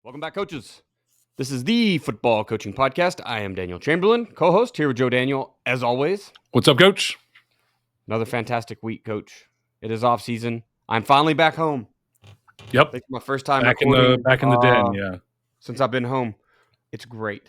Welcome back, coaches. This is the Football Coaching Podcast. I am Daniel Chamberlain, co-host here with Joe Daniel, as always. What's up, Coach? Another fantastic week, Coach. It is off season. I'm finally back home. Yep, It's my first time back recording in the den. Yeah, since I've been home. It's great.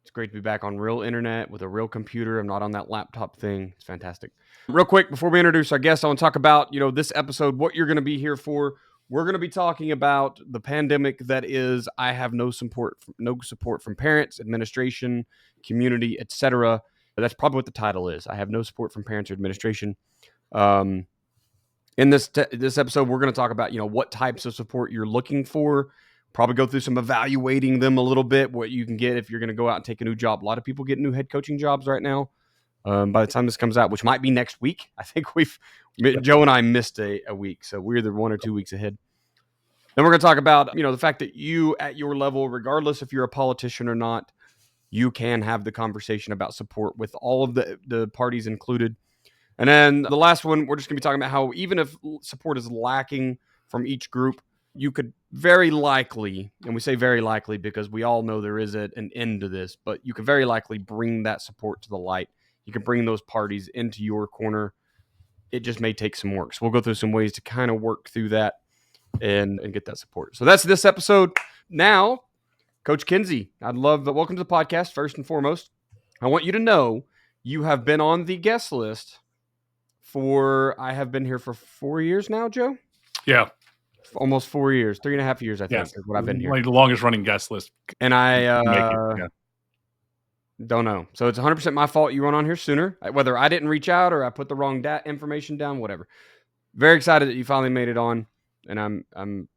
It's great to be back on real internet with a real computer. I'm not on that laptop thing. It's fantastic. Real quick, before we introduce our guest, I want to talk about this episode, what you're going to be here for. We're going to be talking about the pandemic that is. I have no support from parents, administration, community, etc. That's probably what the title is. I have no support from parents or administration. In this episode, we're going to talk about what types of support you're looking for. Probably go through some evaluating them a little bit. What you can get if you're going to go out and take a new job. A lot of people get new head coaching jobs right now. By the time this comes out, which might be next week, I think Joe and I missed a week, so we're either 1 or 2 weeks ahead. Then we're going to talk about, the fact that you, at your level, regardless if you're a politician or not, you can have the conversation about support with all of the parties included. And then the last one, we're just going to be talking about how even if support is lacking from each group, you could very likely, and we say very likely because we all know there is an end to this, but you could very likely bring that support to the light. You can bring those parties into your corner. It just may take some work. So we'll go through some ways to kind of work through that and get that support. So that's this episode. Now, Coach Kinzie, welcome to the podcast, first and foremost. I want you to know you have been on the guest list I have been here for 4 years now, Joe? Yeah. Almost 4 years, 3.5 years, I think, is what I've been here. Like the longest running guest list. And I don't know. So it's 100% my fault you went on here sooner, whether I didn't reach out or I put the wrong information down, whatever. Very excited that you finally made it on, and I'm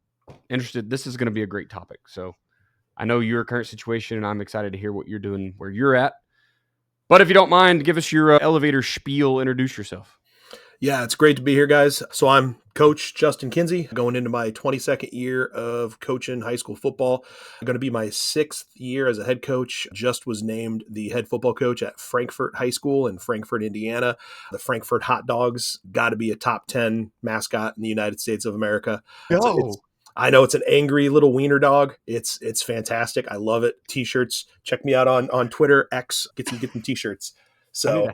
interested. This is going to be a great topic. So I know your current situation, and I'm excited to hear what you're doing where you're at. But if you don't mind, give us your elevator spiel. Introduce yourself. Yeah, it's great to be here, guys. So I'm Coach Justin Kinzie, going into my 22nd year of coaching high school football. I'm going to be my 6th year as a head coach. Just was named the head football coach at Frankfort High School in Frankfort, Indiana. The Frankfort Hot Dogs got to be a top 10 mascot in the United States of America. I know it's an angry little wiener dog. It's fantastic. I love it. T-shirts. Check me out on Twitter, X. Get some T-shirts. So.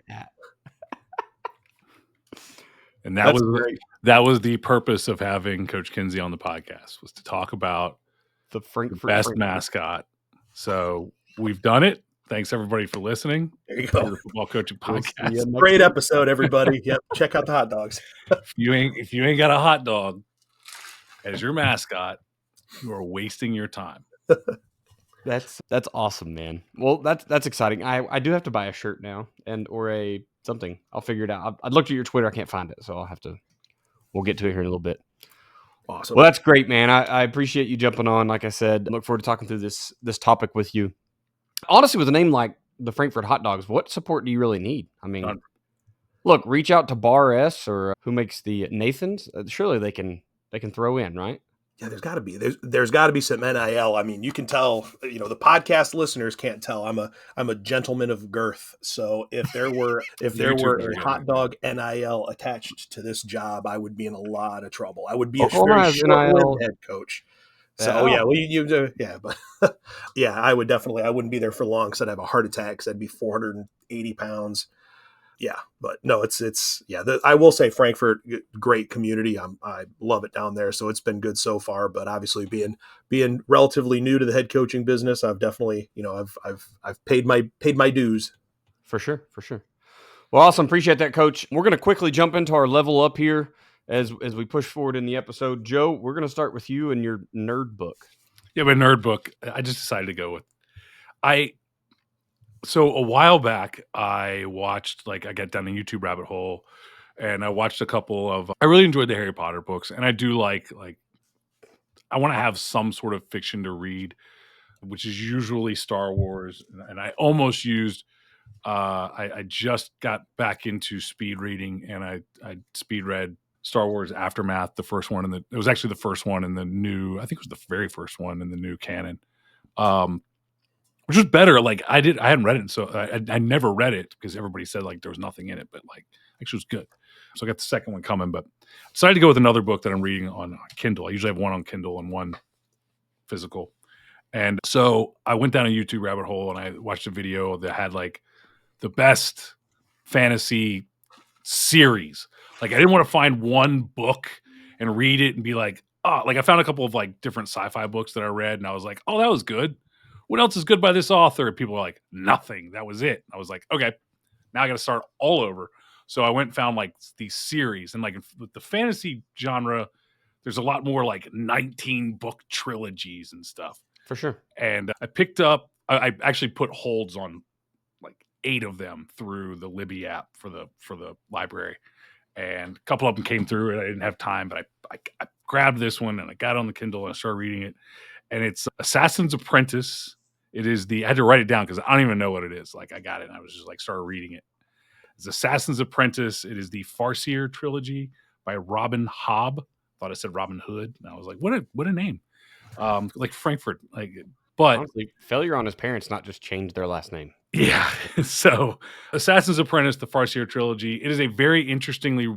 And that was the purpose of having Coach Kinzie on the podcast, was to talk about the best mascot. So we've done it. Thanks everybody for listening. There you go. The Football Coaching Podcast. Great episode, everybody. Yep. Check out the hot dogs. If you ain't got a hot dog as your mascot, you are wasting your time. That's awesome, man. Well, that's exciting. I do have to buy a shirt now or a something. I'll figure it out. I looked at your Twitter. I can't find it, so we'll get to it here in a little bit. Awesome. Well, that's great, man. I appreciate you jumping on. Like I said, look forward to talking through this topic with you. Honestly, with a name like the Frankfort Hot Dogs, what support do you really need? I mean, look, reach out to Bar S or who makes the Nathans. Surely they can throw in, right? Yeah, there's got to be some NIL. I mean, you can tell, the podcast listeners can't tell. I'm a gentleman of girth. So if there were a hot dog NIL attached to this job, I would be in a lot of trouble. I would be a very short-lived head coach. So but I wouldn't be there for long because I'd have a heart attack because I'd be 480 pounds. Yeah, but no, I will say Frankfort, great community. I love it down there. So it's been good so far, but obviously being relatively new to the head coaching business, I've definitely, I've paid my dues. For sure. Well, awesome. Appreciate that, Coach. We're going to quickly jump into our level up here as we push forward in the episode. Joe, we're going to start with you and your nerd book. Yeah, my nerd book. I just decided to go with So a while back, I watched, I got down a YouTube rabbit hole, and I watched a couple of, I really enjoyed the Harry Potter books, and I do I want to have some sort of fiction to read, which is usually Star Wars, and I almost used, I just got back into speed reading, and I speed read Star Wars Aftermath, the first one, it was actually the first one in the new, I think it was the very first one in the new canon. Which was better. I hadn't read it, so I never read it because everybody said there was nothing in it, but actually it was good. So I got the second one coming, but I decided to go with another book that I'm reading on Kindle. I usually have one on Kindle and one physical. And so I went down a YouTube rabbit hole and I watched a video that had like the best fantasy series. Like I didn't want to find one book and read it and be like, oh, like I found a couple of like different sci-fi books that I read and I was like, oh, that was good. What else is good by this author? And people were like, nothing. That was it. I was like, okay, now I got to start all over. So I went and found like these series, and like with the fantasy genre, there's a lot more like 19 book trilogies and stuff. For sure. And I picked up, I actually put holds on like 8 of them through the Libby app for the library. And a couple of them came through and I didn't have time, but I grabbed this one and I got it on the Kindle and I started reading it. And it's Assassin's Apprentice. It is I had to write it down because I don't even know what it is. Like I got it and I was just like started reading it. It's Assassin's Apprentice. It is the Farseer trilogy by Robin Hobb. Thought it said Robin Hood. And I was like, what a name. Like Frankfurt. Like, but honestly, failure on his parents not just changed their last name. Yeah. So Assassin's Apprentice, the Farseer trilogy. It is a very interestingly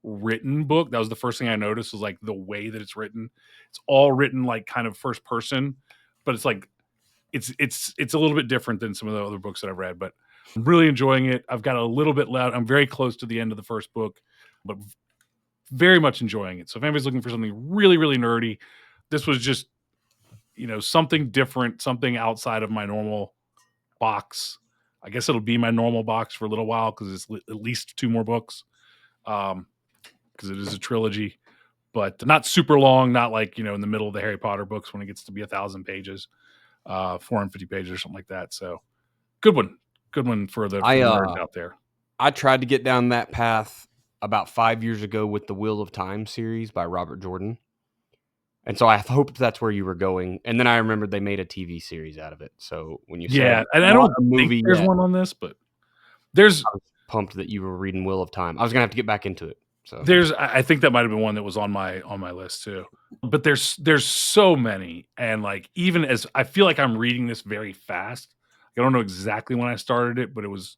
written book. That was the first thing I noticed was like the way that it's written. It's all written like kind of first person, but it's like it's a little bit different than some of the other books that I've read, but I'm really enjoying it. I've got a little bit loud. I'm very close to the end of the first book, but very much enjoying it. So if anybody's looking for something really, really nerdy, this was just, something different, something outside of my normal box. I guess it'll be my normal box for a little while because it's at least 2 more books. Because it is a trilogy, but not super long, not like, in the middle of the Harry Potter books when it gets to be 1,000 pages, 450 pages or something like that. So good one for the nerds out there. I tried to get down that path about 5 years ago with the Wheel of Time series by Robert Jordan. And so I hoped that's where you were going. And then I remembered they made a TV series out of it. So when you said, and I don't think there's one on this, but I was pumped that you were reading Wheel of Time. I was going to have to get back into it. So I think that might have been one that was on my list too. But there's so many, and like even as I feel like I'm reading this very fast. I don't know exactly when I started it, but it was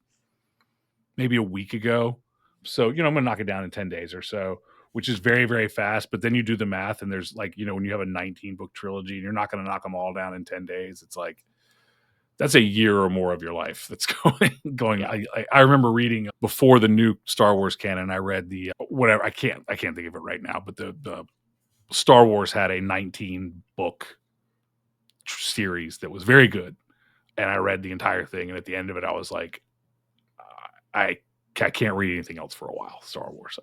maybe a week ago. So I'm gonna knock it down in 10 days or so, which is very, very fast. But then you do the math, and there's like when you have a 19 book trilogy, and you're not gonna knock them all down in 10 days. It's like that's a year or more of your life that's going. I remember reading before the new Star Wars canon. I read the whatever. I can't think of it right now, but the Star Wars had a 19 book series that was very good, and I read the entire thing. And at the end of it, I was like, I can't read anything else for a while. Star Wars,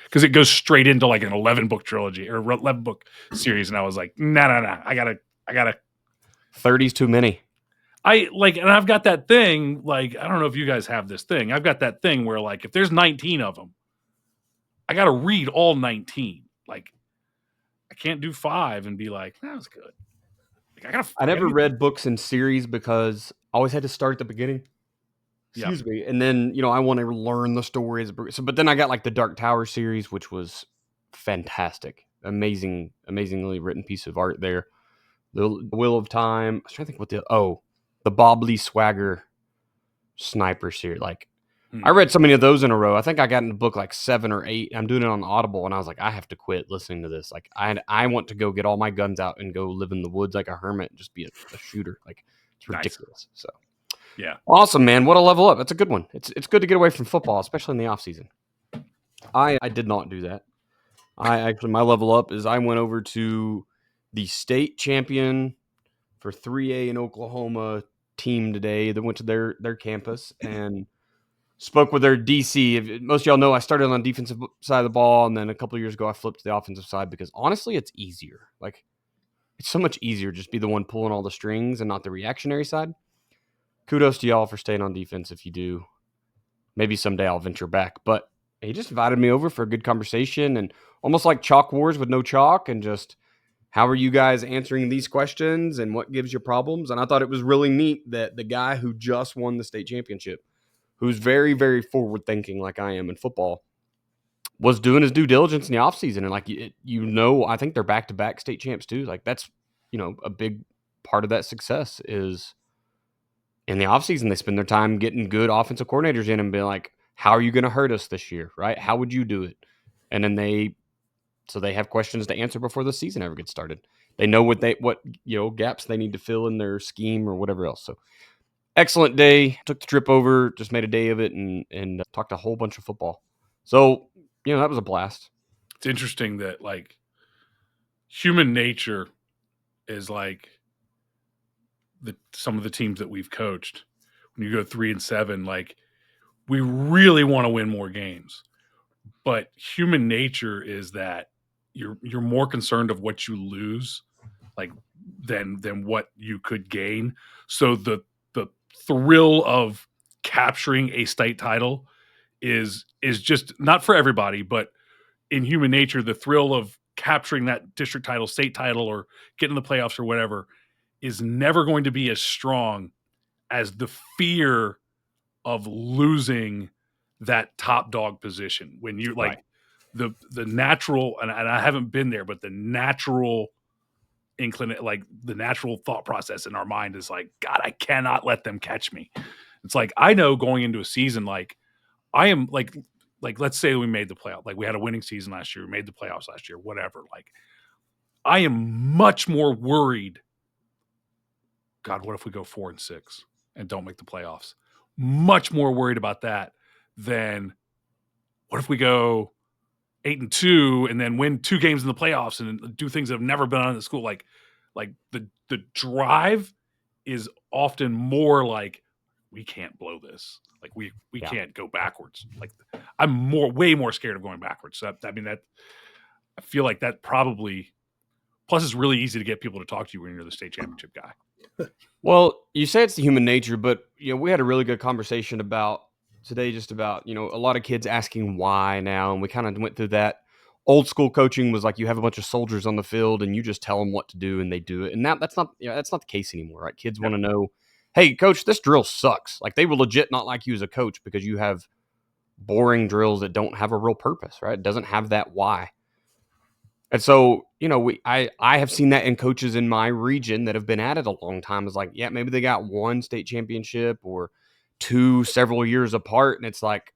because it goes straight into like an 11 book trilogy or 11 book series, and I was like, no, I gotta. 30's too many. And I've got that thing, like, I don't know if you guys have this thing. I've got that thing where, like, if there's 19 of them, I got to read all 19. Like, I can't do 5 and be like, that was good. Like, I never read books in series because I always had to start at the beginning. Excuse me. And then, I want to learn the stories. So, but then I got like the Dark Tower series, which was fantastic. Amazingly written piece of art there. The Wheel of Time. I was trying to think the Bob Lee Swagger sniper series. Like, I read so many of those in a row. I think I got into book like 7 or 8. I'm doing it on Audible, and I was like, I have to quit listening to this. Like, I want to go get all my guns out and go live in the woods like a hermit and just be a shooter. Like, it's ridiculous. Nice. So, yeah, awesome, man. What a level up. That's a good one. It's good to get away from football, especially in the off season. I did not do that. My level up is I went over to the state champion for 3A in Oklahoma team today. They went to their campus and spoke with their DC. Most of y'all know I started on the defensive side of the ball, and then a couple of years ago I flipped to the offensive side because honestly it's easier. Like, it's so much easier just be the one pulling all the strings and not the reactionary side. Kudos to y'all for staying on defense if you do. Maybe someday I'll venture back. But he just invited me over for a good conversation and almost like chalk wars with no chalk, and just how are you guys answering these questions and what gives you problems? And I thought it was really neat that the guy who just won the state championship, who's very, very forward-thinking like I am in football, was doing his due diligence in the offseason. And, like, I think they're back-to-back state champs too. Like, that's, a big part of that success is in the offseason they spend their time getting good offensive coordinators in and being like, how are you going to hurt us this year, right? How would you do it? And then they have questions to answer before the season ever gets started. they know what gaps they need to fill in their scheme or whatever else. So excellent day. Took the trip over, just made a day of it, and talked a whole bunch of football. So that was a blast. It's interesting that like human nature is like some of the teams that we've coached. When you go 3-7, like we really want to win more games, but human nature is that you're more concerned of what you lose, like than what you could gain. So the thrill of capturing a state title is just not for everybody, but in human nature, the thrill of capturing that district title, state title, or getting in the playoffs or whatever is never going to be as strong as the fear of losing that top dog position. When you like the natural, and I haven't been there, but the natural like the natural thought process in our mind is like, God, I cannot let them catch me. It's like, I know going into a season, like I am like let's say we made the playoff, like we had a winning season last year, we made the playoffs last year, whatever. Like I am much more worried. God, what if we go 4-6 and don't make the playoffs? Much more worried about that than what if we go 8-2 and then win 2 games in the playoffs and do things that have never been done in the school. Like the drive is often more like, we can't blow this. Like we can't go backwards. Like I'm way more scared of going backwards. So I feel like that probably, plus it's really easy to get people to talk to you when you're the state championship guy. Well, you say it's the human nature, but we had a really good conversation about today, just about a lot of kids asking why now, and we kind of went through that. Old school coaching was like you have a bunch of soldiers on the field and you just tell them what to do and they do it, and that's not the case anymore, right? Kids want to know, hey, coach, this drill sucks. Like they will legit not like you as a coach because you have boring drills that don't have a real purpose, right? It doesn't have that why. And so, I have seen that in coaches in my region that have been at it a long time. Is like, yeah, maybe they got 1 state championship or 2 several years apart. And it's like,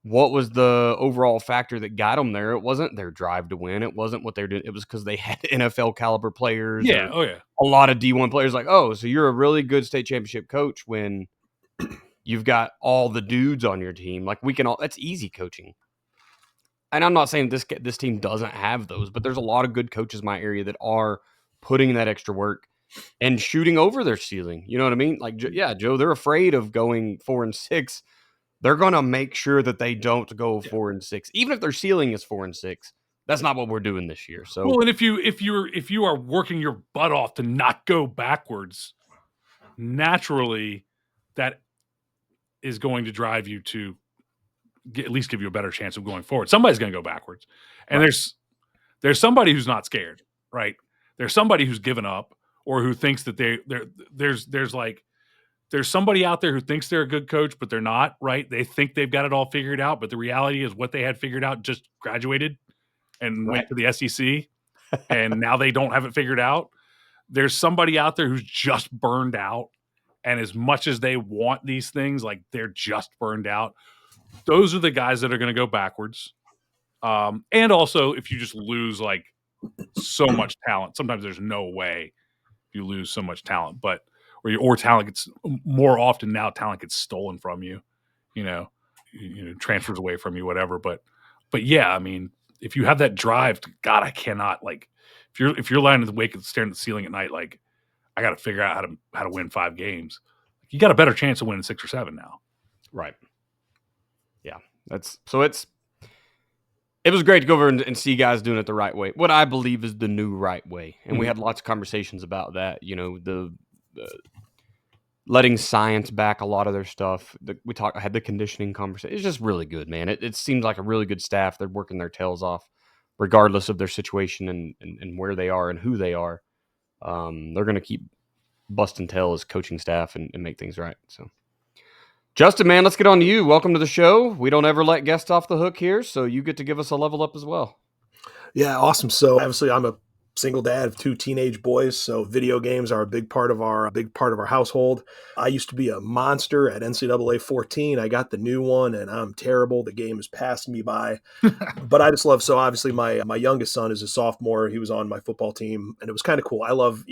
what was the overall factor that got them there? It wasn't their drive to win. It wasn't what they're doing. It was because they had NFL caliber players. Yeah. Oh yeah. A lot of D1 players. Like, oh, so you're a really good state championship coach when you've got all the dudes on your team. Like that's easy coaching. And I'm not saying this team doesn't have those, but there's a lot of good coaches in my area that are putting in that extra work and shooting over their ceiling. You know what I mean? Like, yeah, Joe, they're afraid of going 4-6. They're going to make sure that they don't go 4-6, even if their ceiling is 4-6. That's not what we're doing this year. So, well, and if you are working your butt off to not go backwards, naturally, that is going to drive you to at least give you a better chance of going forward. Somebody's going to go backwards, and there's somebody who's not scared, right? There's somebody who's given up or who thinks that there's somebody out there who thinks they're a good coach, but they're not, right? They think they've got it all figured out, but the reality is what they had figured out just graduated and went to the SEC, and now they don't have it figured out. There's somebody out there who's just burned out, and as much as they want these things, like they're just burned out. Those are the guys that are going to go backwards. And also, if you just lose like so much talent, sometimes there's no way you lose so much talent, but or talent gets more often now. Talent gets stolen from you, transfers away from you, whatever. But yeah, I mean, if you have that drive, God, I cannot like if you're lying in the wake and staring at the ceiling at night, like I got to figure out how to win 5 games. You got a better chance of winning 6 or 7 now, right? Yeah, it was great to go over and see guys doing it the right way. What I believe is the new right way. And we had lots of conversations about that, the letting science back a lot of their stuff. I had the conditioning conversation. It's just really good, man. It seems like a really good staff. They're working their tails off regardless of their situation and where they are and who they are. They're going to keep busting tail as coaching staff and make things right. So, Justin, man, let's get on to you. Welcome to the show. We don't ever let guests off the hook here, so you get to give us a level up as well. Yeah, awesome. So obviously I'm a single dad of 2 teenage boys, so video games are a big part of our household. I used to be a monster at NCAA 14. I got the new one, and I'm terrible. The game is passing me by. But I just love, so obviously my youngest son is a sophomore. He was on my football team, and it was kind of cool. I love,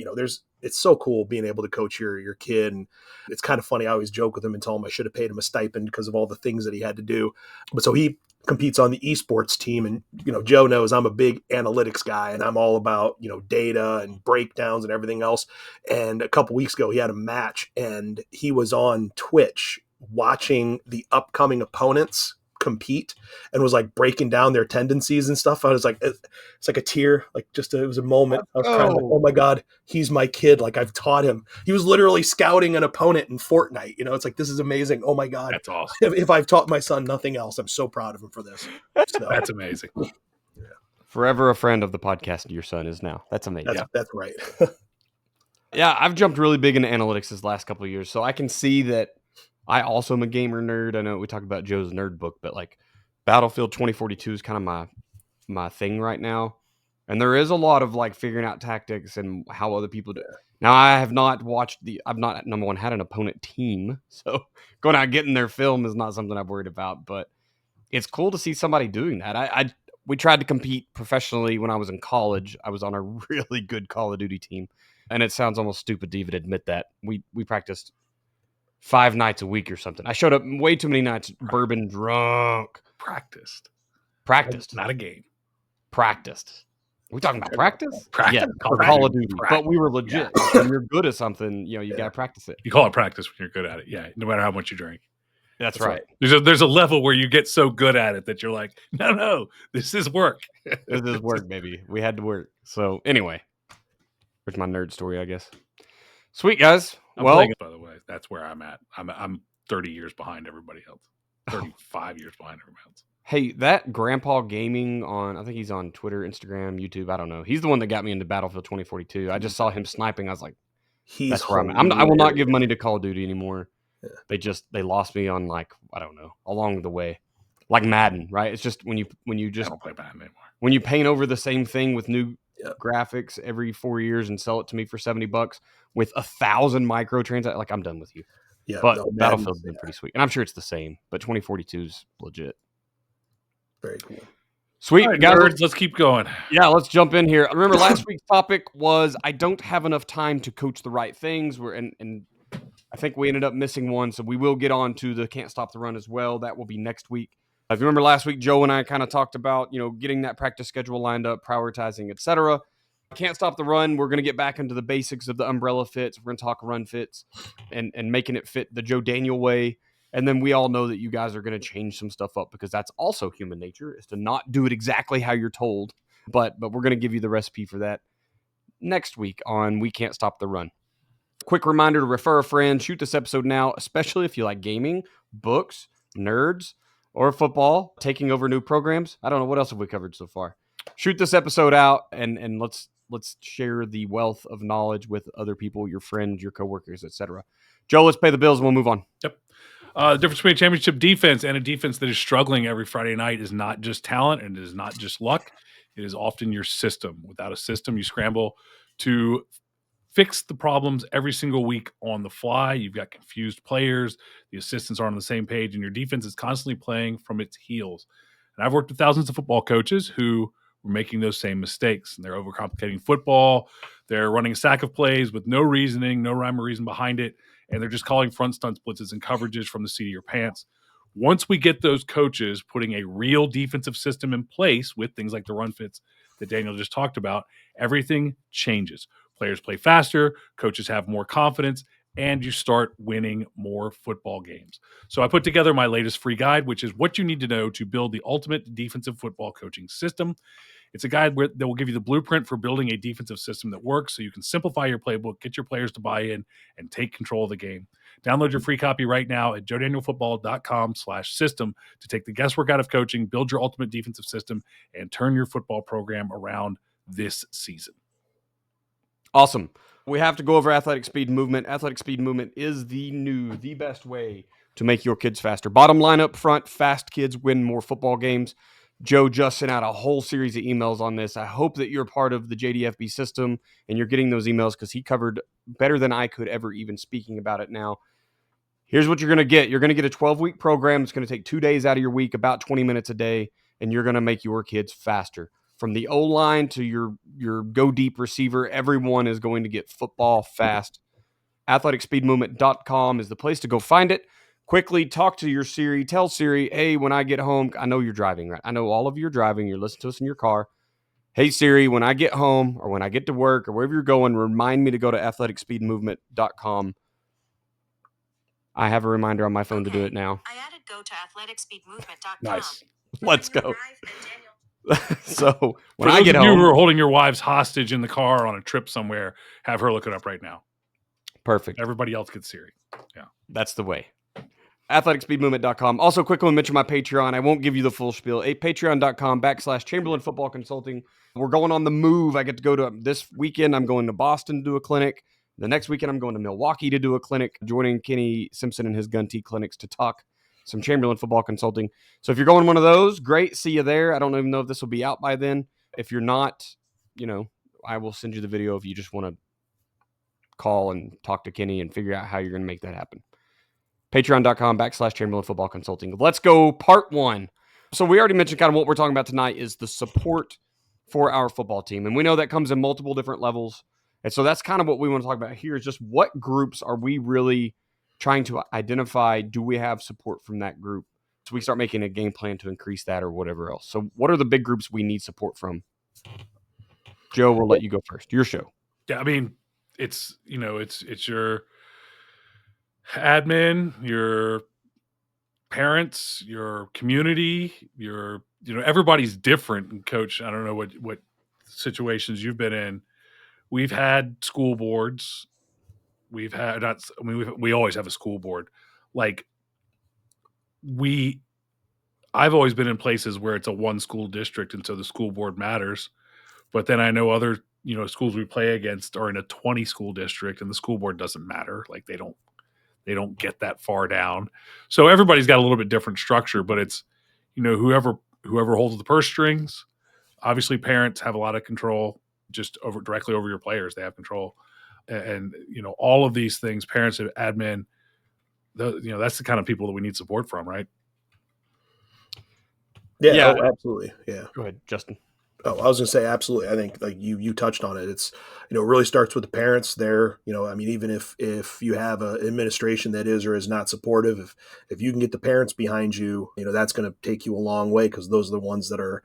it's so cool being able to coach your kid, and it's kind of funny. I always joke with him and tell him I should have paid him a stipend because of all the things that he had to do. But so he competes on the esports team, and Joe knows I'm a big analytics guy, and I'm all about data and breakdowns and everything else. And a couple weeks ago he had a match, and he was on Twitch watching the upcoming opponents compete and was like breaking down their tendencies and stuff. I was like, it's like a tear, like it was a moment. I was crying, like, oh my God, he's my kid. Like, I've taught him. He was literally scouting an opponent in Fortnite. It's like, this is amazing. Oh my God. That's awesome. If I've taught my son nothing else, I'm so proud of him for this. So, that's amazing. Yeah. Forever a friend of the podcast your son is now. That's amazing. That's right. Yeah, I've jumped really big into analytics this last couple of years, so I can see that. I also am a gamer nerd. I know we talked about Joe's nerd book, but like Battlefield 2042 is kind of my thing right now. And there is a lot of like figuring out tactics and how other people do. Now, I've not, number one, had an opponent team. So going out and getting their film is not something I've worried about, but it's cool to see somebody doing that. We tried to compete professionally when I was in college. I was on a really good Call of Duty team. And it sounds almost stupid to even admit that. We practiced 5 nights a week or something. I showed up way too many nights, bourbon drunk. Practiced. Not a game. Practiced. Are we talking about practice? Practice. Yeah, Call of Duty. But we were legit. Yeah. When you're good at something, you got to practice it. You call it practice when you're good at it. Yeah, no matter how much you drink. That's right. There's a level where you get so good at it that you're like, no, this is work. This is work, baby. We had to work. So anyway, there's my nerd story, I guess. Sweet, guys. Playing it, by the way, that's where I'm at. I'm 30 years behind everybody else. 35 years behind everybody else. Hey, that Grandpa Gaming I think he's on Twitter, Instagram, YouTube. I don't know. He's the one that got me into Battlefield 2042. I just saw him sniping. I was like, that's where I'm at. I will not give money to Call of Duty anymore. Yeah. They lost me on like, I don't know, along the way. Like Madden, right? It's just when you just I don't play Madden anymore. When you paint over the same thing with new graphics every 4 years and sell it to me for $70 with 1,000 microtransactions, like I'm done with you. Yeah, but Battlefield's been pretty sweet, and I'm sure it's the same. But 2042 is legit. Very cool. Sweet, right, guys. Nerds, let's keep going. Yeah, let's jump in here. Remember, last week's topic was I don't have enough time to coach the right things. And I think we ended up missing one, so we will get on to the Can't Stop the Run as well. That will be next week. If you remember last week, Joe and I kind of talked about getting that practice schedule lined up, prioritizing, etc. Can't Stop the Run. We're going to get back into the basics of the umbrella fits. We're going to talk run fits and making it fit the Joe Daniel way. And then we all know that you guys are going to change some stuff up because that's also human nature, is to not do it exactly how you're told. But we're going to give you the recipe for that next week on We Can't Stop the Run. Quick reminder to refer a friend. Shoot this episode now, especially if you like gaming, books, nerds, or football, taking over new programs. I don't know. What else have we covered so far? Shoot this episode out and let's share the wealth of knowledge with other people, your friends, your coworkers, etc. Joe, let's pay the bills and we'll move on. Yep. The difference between a championship defense and a defense that is struggling every Friday night is not just talent and it is not just luck. It is often your system. Without a system, you scramble to fix the problems every single week on the fly. You've got confused players. The assistants aren't on the same page, and your defense is constantly playing from its heels. And I've worked with thousands of football coaches who were making those same mistakes. And they're overcomplicating football. They're running a stack of plays with no reasoning, no rhyme or reason behind it. And they're just calling front stunts, blitzes, and coverages from the seat of your pants. Once we get those coaches putting a real defensive system in place with things like the run fits that Daniel just talked about, everything changes. Players play faster, coaches have more confidence, and you start winning more football games. So I put together my latest free guide, which is what you need to know to build the ultimate defensive football coaching system. It's a guide that will give you the blueprint for building a defensive system that works so you can simplify your playbook, get your players to buy in, and take control of the game. Download your free copy right now at joedanielfootball.com/system to take the guesswork out of coaching, build your ultimate defensive system, and turn your football program around this season. Awesome. We have to go over athletic speed movement. Athletic speed movement is the best way to make your kids faster. Bottom line up front, fast kids win more football games. Joe just sent out a whole series of emails on this. I hope that you're part of the JDFB system and you're getting those emails because he covered better than I could ever, even speaking about it now. Here's what you're going to get. You're going to get a 12-week program. It's going to take 2 days out of your week, about 20 minutes a day, and you're going to make your kids faster. From the O-line to your go-deep receiver, everyone is going to get football fast. AthleticSpeedMovement.com is the place to go find it. Quickly talk to your Siri. Tell Siri, hey, when I get home, I know you're driving, right? I know all of you are driving. You're listening to us in your car. Hey, Siri, when I get home or when I get to work or wherever you're going, remind me to go to AthleticSpeedMovement.com. I have a reminder on my phone to do it now. I added go to AthleticSpeedMovement.com. Nice. Let's go. So when For I those get of you home, who are holding your wives hostage in the car on a trip somewhere, have her look it up right now. perfect. Everybody else gets Siri. That's the way. AthleticSpeedMovement.com. Also, quickly mention my Patreon. I won't give you the full spiel. Patreon.com/Chamberlain Football Consulting. We're going on the move. I get to go to this weekend. I'm going to Boston to do a clinic. The next weekend, I'm going to Milwaukee to do a clinic, joining Kenny Simpson and his Gun T clinics to talk some Chamberlain Football Consulting. So if you're going to one of those, great. See you there. I don't even know if this will be out by then. If you're not, I will send you the video if you just want to call and talk to Kenny and figure out how you're going to make that happen. Patreon.com/Chamberlain Football Consulting. Let's go part one. So we already mentioned kind of what we're talking about tonight is the support for our football team. And we know that comes in multiple different levels. And so that's kind of what we want to talk about here is just what groups are we really trying to identify? Do we have support from that group? So we start making a game plan to increase that or whatever else. So what are the big groups we need support from? Joe, we'll let you go first. Your show. Yeah, I mean, it's your admin, your parents, your community, everybody's different. And Coach, I don't know what situations you've been in. We've had school boards. We always have a school board. I've always been in places where it's a one school district, and so the school board matters. But then I know other, schools we play against are in a 20 school district, and the school board doesn't matter. Like they don't get that far down. So everybody's got a little bit different structure, but it's, whoever holds the purse strings. Obviously, parents have a lot of control just directly over your players. They have control, and all of these things. Parents, admin. That's the kind of people that we need support from, right? Yeah. Oh, absolutely. Yeah. Go ahead, Justin. Oh, I was going to say absolutely. I think like you touched on it. It's it really starts with the parents. There, even if you have an administration that is or is not supportive, if you can get the parents behind you, that's going to take you a long way because those are the ones that are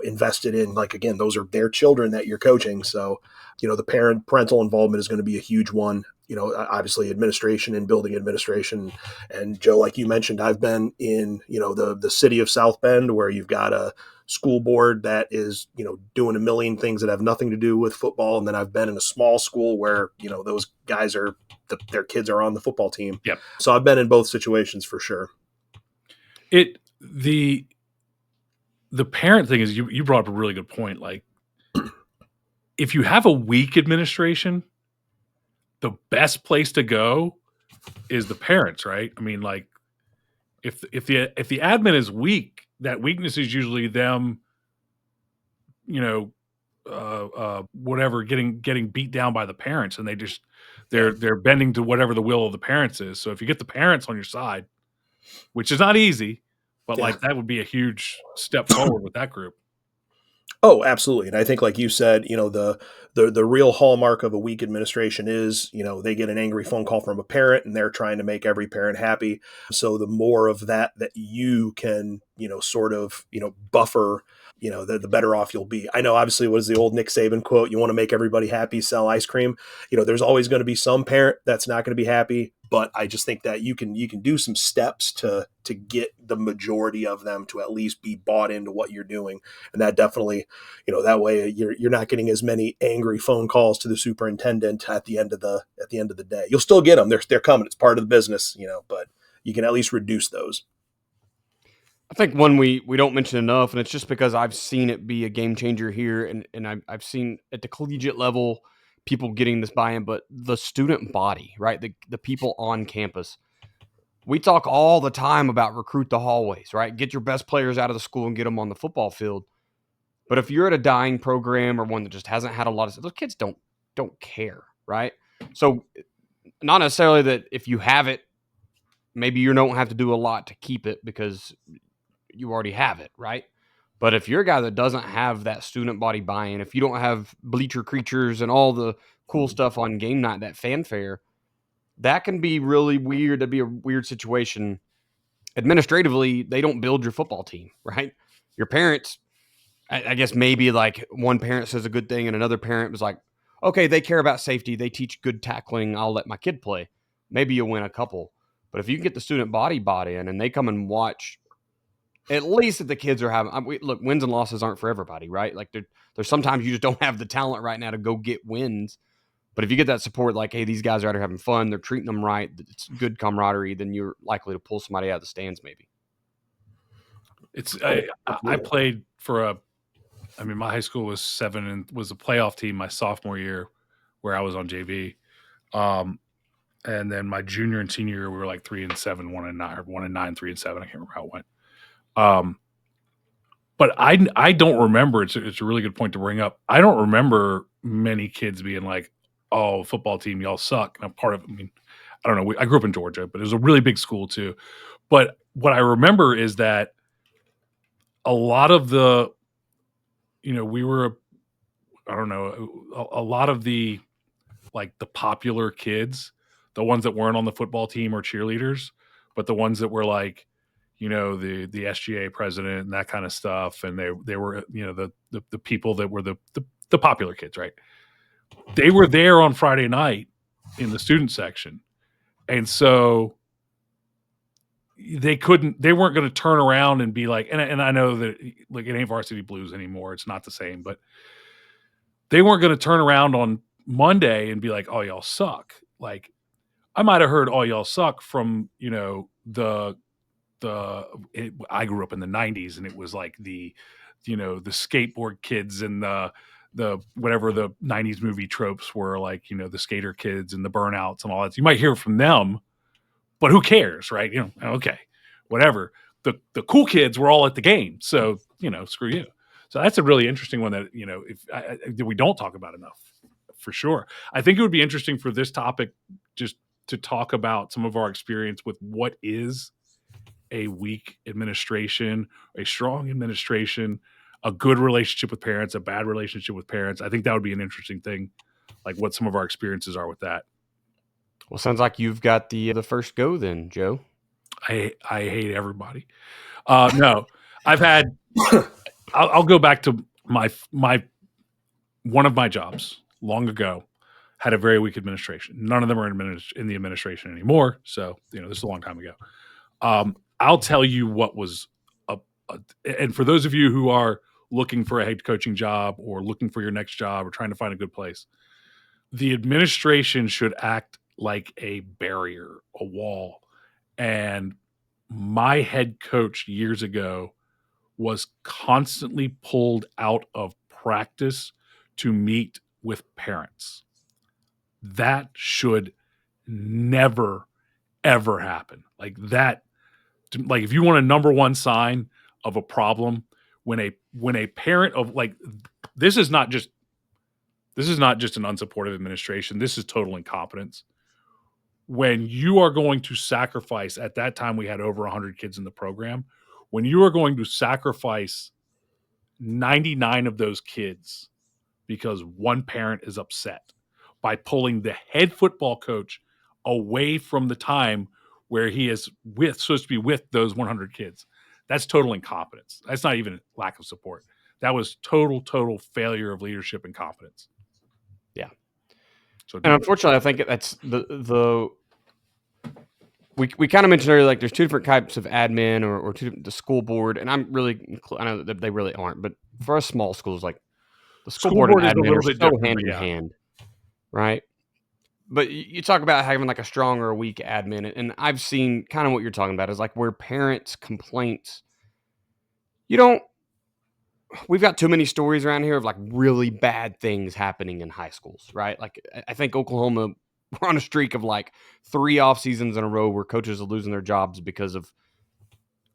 invested in. Like again, those are their children that you're coaching. So the parental involvement is going to be a huge one. Obviously administration and building administration. And Joe, like you mentioned, I've been in the city of South Bend where you've got a school board that is, doing a million things that have nothing to do with football. And then I've been in a small school where, those guys their kids are on the football team. Yep. So I've been in both situations for sure. The parent thing is you brought up a really good point. Like if you have a weak administration, the best place to go is the parents, right? I mean, like if the admin is weak, that weakness is usually them, whatever, getting beat down by the parents, and they're bending to whatever the will of the parents is. So if you get the parents on your side, which is not easy, but like that would be a huge step forward with that group. Oh, absolutely. And I think, like you said, the real hallmark of a weak administration is, they get an angry phone call from a parent and they're trying to make every parent happy. So the more of that you can, sort of, buffer, the better off you'll be. I know, obviously, what is the old Nick Saban quote? You want to make everybody happy, sell ice cream. There's always going to be some parent that's not going to be happy. But I just think that you can do some steps to get the majority of them to at least be bought into what you're doing. And that definitely, that way you're not getting as many angry phone calls to the superintendent at the end of the day. You'll still get them. They're coming. It's part of the business, but you can at least reduce those. I think one we don't mention enough, and it's just because I've seen it be a game changer here, and I've seen at the collegiate level people getting this buy-in, but the student body, right? The people on campus. We talk all the time about recruit the hallways, right? Get your best players out of the school and get them on the football field. But if you're at a dying program or one that just hasn't had a lot of, those kids don't care, right? So not necessarily that if you have it, maybe you don't have to do a lot to keep it because you already have it, right? But if you're a guy that doesn't have that student body buy-in, if you don't have bleacher creatures and all the cool stuff on game night, that fanfare, that can be really weird. That'd be a weird situation. Administratively, they don't build your football team, right? Your parents, I guess maybe like one parent says a good thing and another parent was like, okay, they care about safety. They teach good tackling. I'll let my kid play. Maybe you'll win a couple. But if you can get the student body bought in and they come and watch, at least if the kids are having, look, wins and losses aren't for everybody, right? Like there's sometimes you just don't have the talent right now to go get wins. But if you get that support, like, hey, these guys are out here having fun, they're treating them right, it's good camaraderie, then you're likely to pull somebody out of the stands maybe. I played for my high school was 7 and was a playoff team my sophomore year where I was on JV. And then my junior and senior year, we were like 3 and 7, 1 and 9, or 1 and 9, 3 and 7. I can't remember how it went. But I don't remember. It's a really good point to bring up. I don't remember many kids being like, "Oh, football team, y'all suck." And I'm part of. I don't know. I grew up in Georgia, but it was a really big school too. But what I remember is that a lot of the, we were, I don't know, a lot of the, like the popular kids, the ones that weren't on the football team or cheerleaders, but the ones that were like, the SGA president and that kind of stuff. And they were, the people that were the popular kids, right? They were there on Friday night in the student section. And so they weren't going to turn around and be like, and I know that like it ain't Varsity Blues anymore. It's not the same, but they weren't going to turn around on Monday and be like, "Oh, y'all suck." Like I might have heard "Oh, y'all suck" from, I grew up in the 90s and it was like the skateboard kids and the whatever the 90s movie tropes were, like, the skater kids and the burnouts and all that. You might hear from them, but who cares, right? Okay, whatever. The cool kids were all at the game, so screw you. So that's a really interesting one that that we don't talk about enough, for sure. I think it would be interesting for this topic just to talk about some of our experience with what is a weak administration, a strong administration, a good relationship with parents, a bad relationship with parents. I think that would be an interesting thing, like what some of our experiences are with that. Well, sounds like you've got the first go then, Joe. I hate everybody. No, I've had. I'll go back to my one of my jobs long ago had a very weak administration. None of them are in the administration anymore. So this is a long time ago. I'll tell you what was and for those of you who are looking for a head coaching job or looking for your next job or trying to find a good place, the administration should act like a barrier, a wall. And my head coach years ago was constantly pulled out of practice to meet with parents. That should never, ever happen. Like that. Like if you want a number one sign of a problem, when a parent of like, this is not just an unsupportive administration. This is total incompetence. When you are going to sacrifice, at that time we had over 100 kids in the program, when you are going to sacrifice 99 of those kids because one parent is upset by pulling the head football coach away from the time where he is supposed to be with those 100 kids. That's total incompetence. That's not even lack of support. That was total failure of leadership and competence. Yeah. So, and unfortunately, I think that's we kind of mentioned earlier, like there's two different types of admin or the school board, and I know that they really aren't, but for us small schools, like the school board and admin are so hand in hand, right? But you talk about having like a strong or a weak admin, and I've seen kind of what you're talking about is like where parents' complaints. We've got too many stories around here of like really bad things happening in high schools, right? Like I think Oklahoma we're on a streak of like 3 off seasons in a row where coaches are losing their jobs because of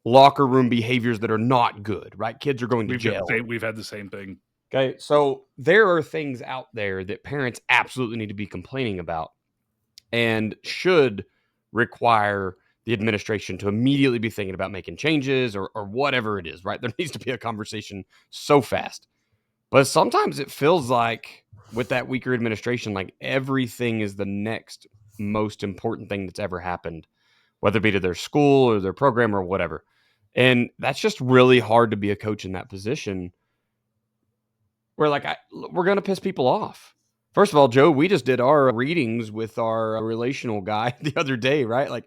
locker room behaviors that are not good, right? Kids are going to jail. We've had the same thing. Okay, so there are things out there that parents absolutely need to be complaining about and should require the administration to immediately be thinking about making changes or whatever it is, right? There needs to be a conversation so fast. But sometimes it feels like with that weaker administration, like everything is the next most important thing that's ever happened, whether it be to their school or their program or whatever. And that's just really hard to be a coach in that position where like we're going to piss people off. First of all, Joe, we just did our readings with our relational guy the other day, right? Like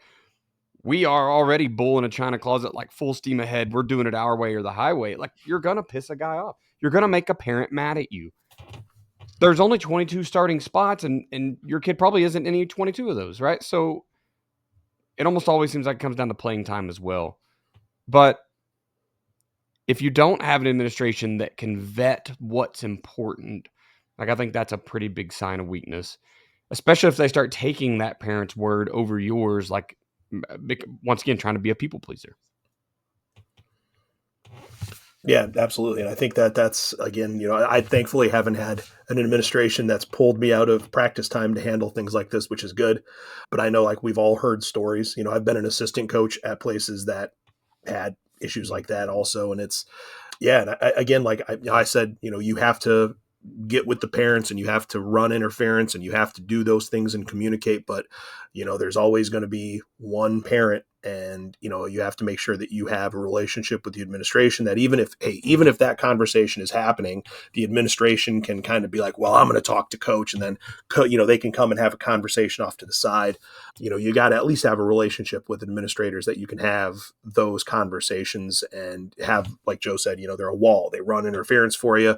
we are already bull in a china closet, like full steam ahead. We're doing it our way or the highway. Like you're going to piss a guy off. You're going to make a parent mad at you. There's only 22 starting spots and your kid probably isn't any 22 of those, right? So it almost always seems like it comes down to playing time as well. But if you don't have an administration that can vet what's important, like I think that's a pretty big sign of weakness, especially if they start taking that parent's word over yours, like once again, trying to be a people pleaser. Yeah, absolutely. And I think that's, again, I thankfully haven't had an administration that's pulled me out of practice time to handle things like this, which is good. But I know like we've all heard stories, I've been an assistant coach at places that had issues like that also. And it's, yeah. And again, like I said, you have to get with the parents and you have to run interference and you have to do those things and communicate. But, there's always going to be one parent. And, you have to make sure that you have a relationship with the administration that even if that conversation is happening, the administration can kind of be like, well, I'm going to talk to coach. And then, they can come and have a conversation off to the side. You got to at least have a relationship with administrators that you can have those conversations and have, like Joe said, they're a wall. They run interference for you.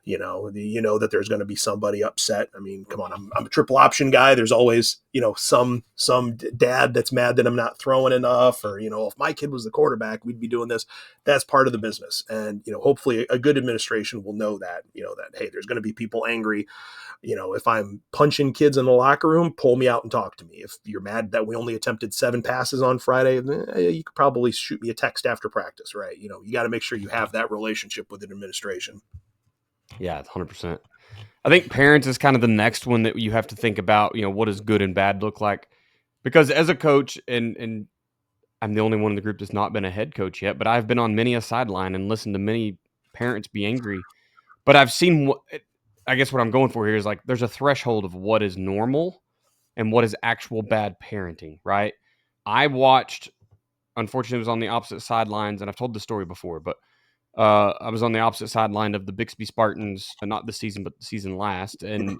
That there's going to be somebody upset. I mean, come on, I'm a triple option guy. There's always, some dad that's mad that I'm not throwing enough, or, if my kid was the quarterback, we'd be doing this. That's part of the business. And, hopefully a good administration will know that, that, hey, there's going to be people angry. If I'm punching kids in the locker room, pull me out and talk to me. If you're mad that we only attempted 7 passes on Friday, you could probably shoot me a text after practice, right? You got to make sure you have that relationship with an administration. Yeah, 100%. I think parents is kind of the next one that you have to think about, what does good and bad look like? Because as a coach, and I'm the only one in the group that's not been a head coach yet, but I've been on many a sideline and listened to many parents be angry. But I've seen I guess what I'm going for here is like there's a threshold of what is normal and what is actual bad parenting, right? I watched, unfortunately, it was on the opposite sidelines, and I've told the story before, but I was on the opposite sideline of the Bixby Spartans, not this season, but the season last, and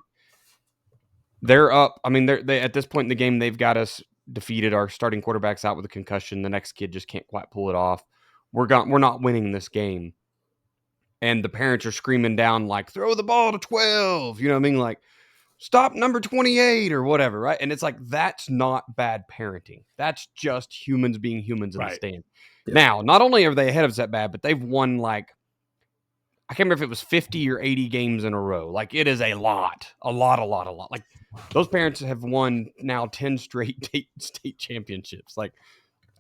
they're up. I mean, they at this point in the game, they've got us defeated. Our starting quarterback's out with a concussion. The next kid just can't quite pull it off. We're not winning this game, and the parents are screaming down like, "Throw the ball to 12." You know what I mean? Like, stop number 28 or whatever, right? And it's like that's not bad parenting. That's just humans being humans in the stand. Yeah. Now, not only are they ahead of us that bad, but they've won like, I can't remember if it was 50 or 80 games in a row. Like it is a lot. Like those parents have won now 10 straight state championships. Like,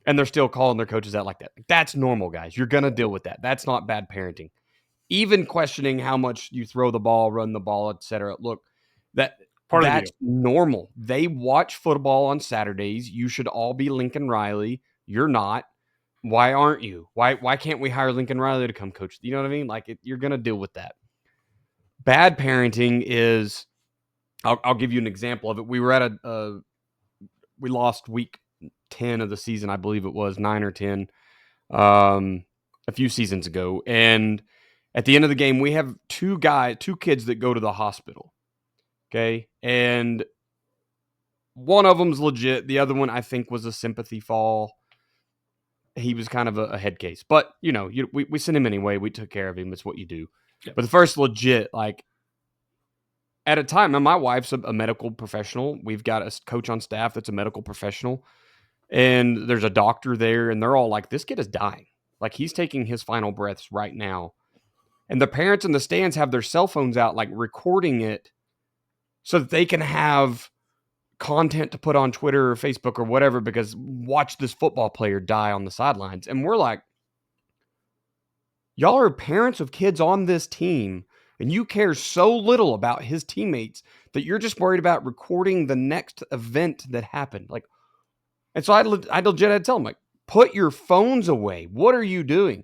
and they're still calling their coaches out like that. That's normal, guys. You're going to deal with that. That's not bad parenting. Even questioning how much you throw the ball, run the ball, etc. Look, that's normal. They watch football on Saturdays. You should all be Lincoln Riley. You're not. Why aren't you? Why can't we hire Lincoln Riley to come coach? You know what I mean? Like you're going to deal with that. Bad parenting is, I'll give you an example of it. We were at we lost week 10 of the season. I believe it was 9 or 10 a few seasons ago. And at the end of the game, we have two kids that go to the hospital. Okay. And one of them's legit. The other one, I think, was a sympathy fall. He was kind of a head case, but we sent him anyway. We took care of him. It's what you do. Yeah. But the first legit, like at a time, and my wife's a medical professional. We've got a coach on staff that's a medical professional, and there's a doctor there, and they're all like, this kid is dying. Like he's taking his final breaths right now. And the parents in the stands have their cell phones out, like recording it so that they can have content to put on Twitter or Facebook or whatever because watch this football player die on the sidelines. And we're like, y'all are parents of kids on this team, and you care so little about his teammates that you're just worried about recording the next event that happened. Like, and so I legit had to tell him, like, put your phones away. What are you doing?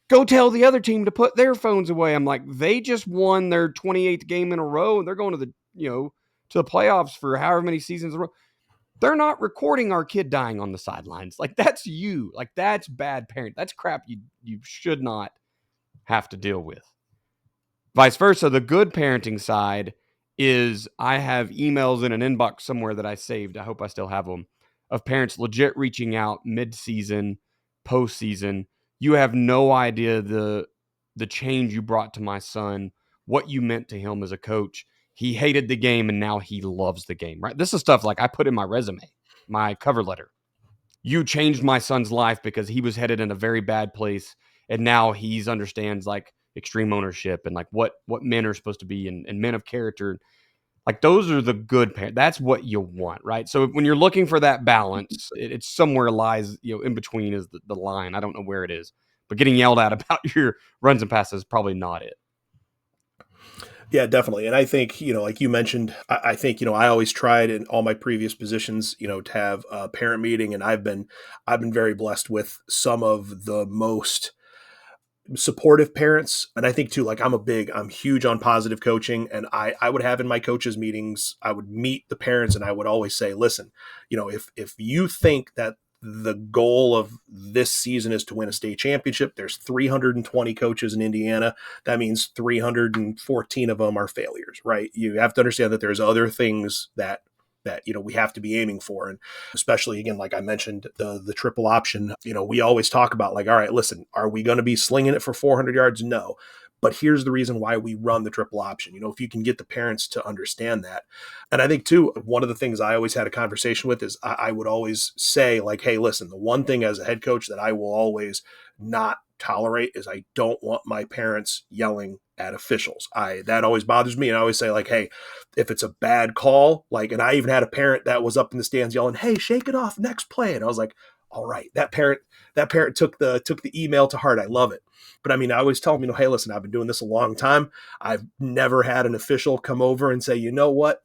Go tell the other team to put their phones away. I'm like, they just won their 28th game in a row, and they're going to the, to the playoffs for however many seasons in a row. They're not recording our kid dying on the sidelines. Like, that's you. Like, that's bad parent. That's crap you should not have to deal with. Vice versa, the good parenting side is I have emails in an inbox somewhere that I saved. I hope I still have them, of parents legit reaching out mid-season, postseason. You have no idea the change you brought to my son, what you meant to him as a coach. He hated the game and now he loves the game, right? This is stuff like I put in my resume, my cover letter. You changed my son's life because he was headed in a very bad place, and now he's understands like extreme ownership and like what men are supposed to be and men of character. Like, those are the good parents. That's what you want, right? So when you're looking for that balance, it's somewhere lies, in between is the line. I don't know where it is, but getting yelled at about your runs and passes is probably not it. Yeah, definitely. And I think, like you mentioned, I think, I always tried in all my previous positions, to have a parent meeting, and I've been very blessed with some of the most supportive parents. And I think too, like I'm huge on positive coaching, and I would have in my coaches meetings, I would meet the parents and I would always say, listen, if you think that the goal of this season is to win a state championship, there's 320 coaches in Indiana. That means 314 of them are failures, right? You have to understand that there's other things that we have to be aiming for. And especially, again, like I mentioned, the triple option, we always talk about, like, all right, listen, are we going to be slinging it for 400 yards? No. But here's the reason why we run the triple option. If you can get the parents to understand that. And I think too, one of the things I always had a conversation with is I would always say, like, hey, listen, the one thing as a head coach that I will always not tolerate is I don't want my parents yelling at officials. That always bothers me. And I always say, like, hey, if it's a bad call, like, and I even had a parent that was up in the stands yelling, hey, shake it off, next play. And I was like, all right, that parent took the email to heart. I love it. But I mean, I always tell them, hey, listen, I've been doing this a long time. I've never had an official come over and say, you know what,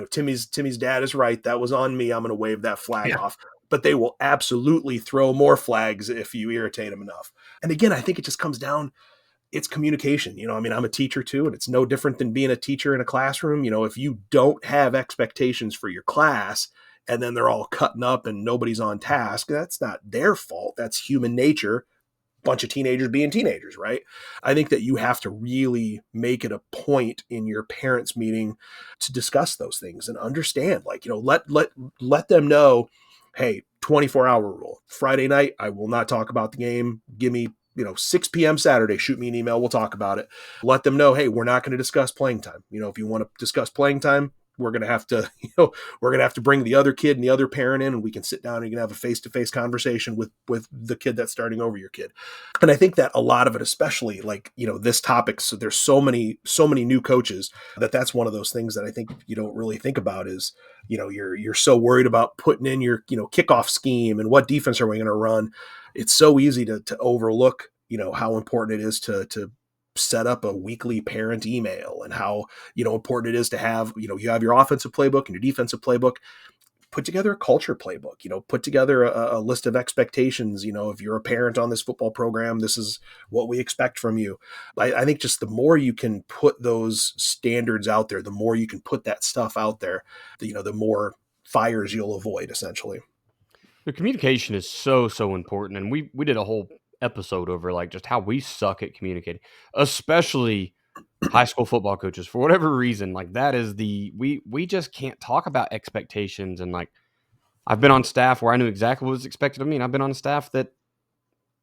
Timmy's dad is right. That was on me. I'm going to wave that flag off. But they will absolutely throw more flags if you irritate them enough. And again, I think it just comes down, it's communication. I mean, I'm a teacher too, and it's no different than being a teacher in a classroom. If you don't have expectations for your class and then they're all cutting up and nobody's on task, that's not their fault. That's human nature. Bunch of teenagers being teenagers, right? I think that you have to really make it a point in your parents' meeting to discuss those things and understand, like, let them know, hey, 24-hour rule. Friday night, I will not talk about the game. Give me 6 p.m. Saturday, shoot me an email. We'll talk about it. Let them know, hey, we're not going to discuss playing time. If you want to discuss playing time, we're going to have to bring the other kid and the other parent in, and we can sit down and you can have a face-to-face conversation with the kid that's starting over your kid. And I think that a lot of it, especially like, this topic, so there's so many new coaches that's one of those things that I think you don't really think about is, you're so worried about putting in your, kickoff scheme and what defense are we going to run. It's so easy to overlook, how important it is to set up a weekly parent email and how, important it is to have, you have your offensive playbook and your defensive playbook. Put together a culture playbook, put together a list of expectations. If you're a parent on this football program, this is what we expect from you. I think just the more you can put those standards out there, the more you can put that stuff out there, the more fires you'll avoid, essentially. The communication is so important. And we did a whole episode over like just how we suck at communicating, especially high school football coaches. For whatever reason, like that is we just can't talk about expectations. And like I've been on staff where I knew exactly what was expected of me, and I've been on staff that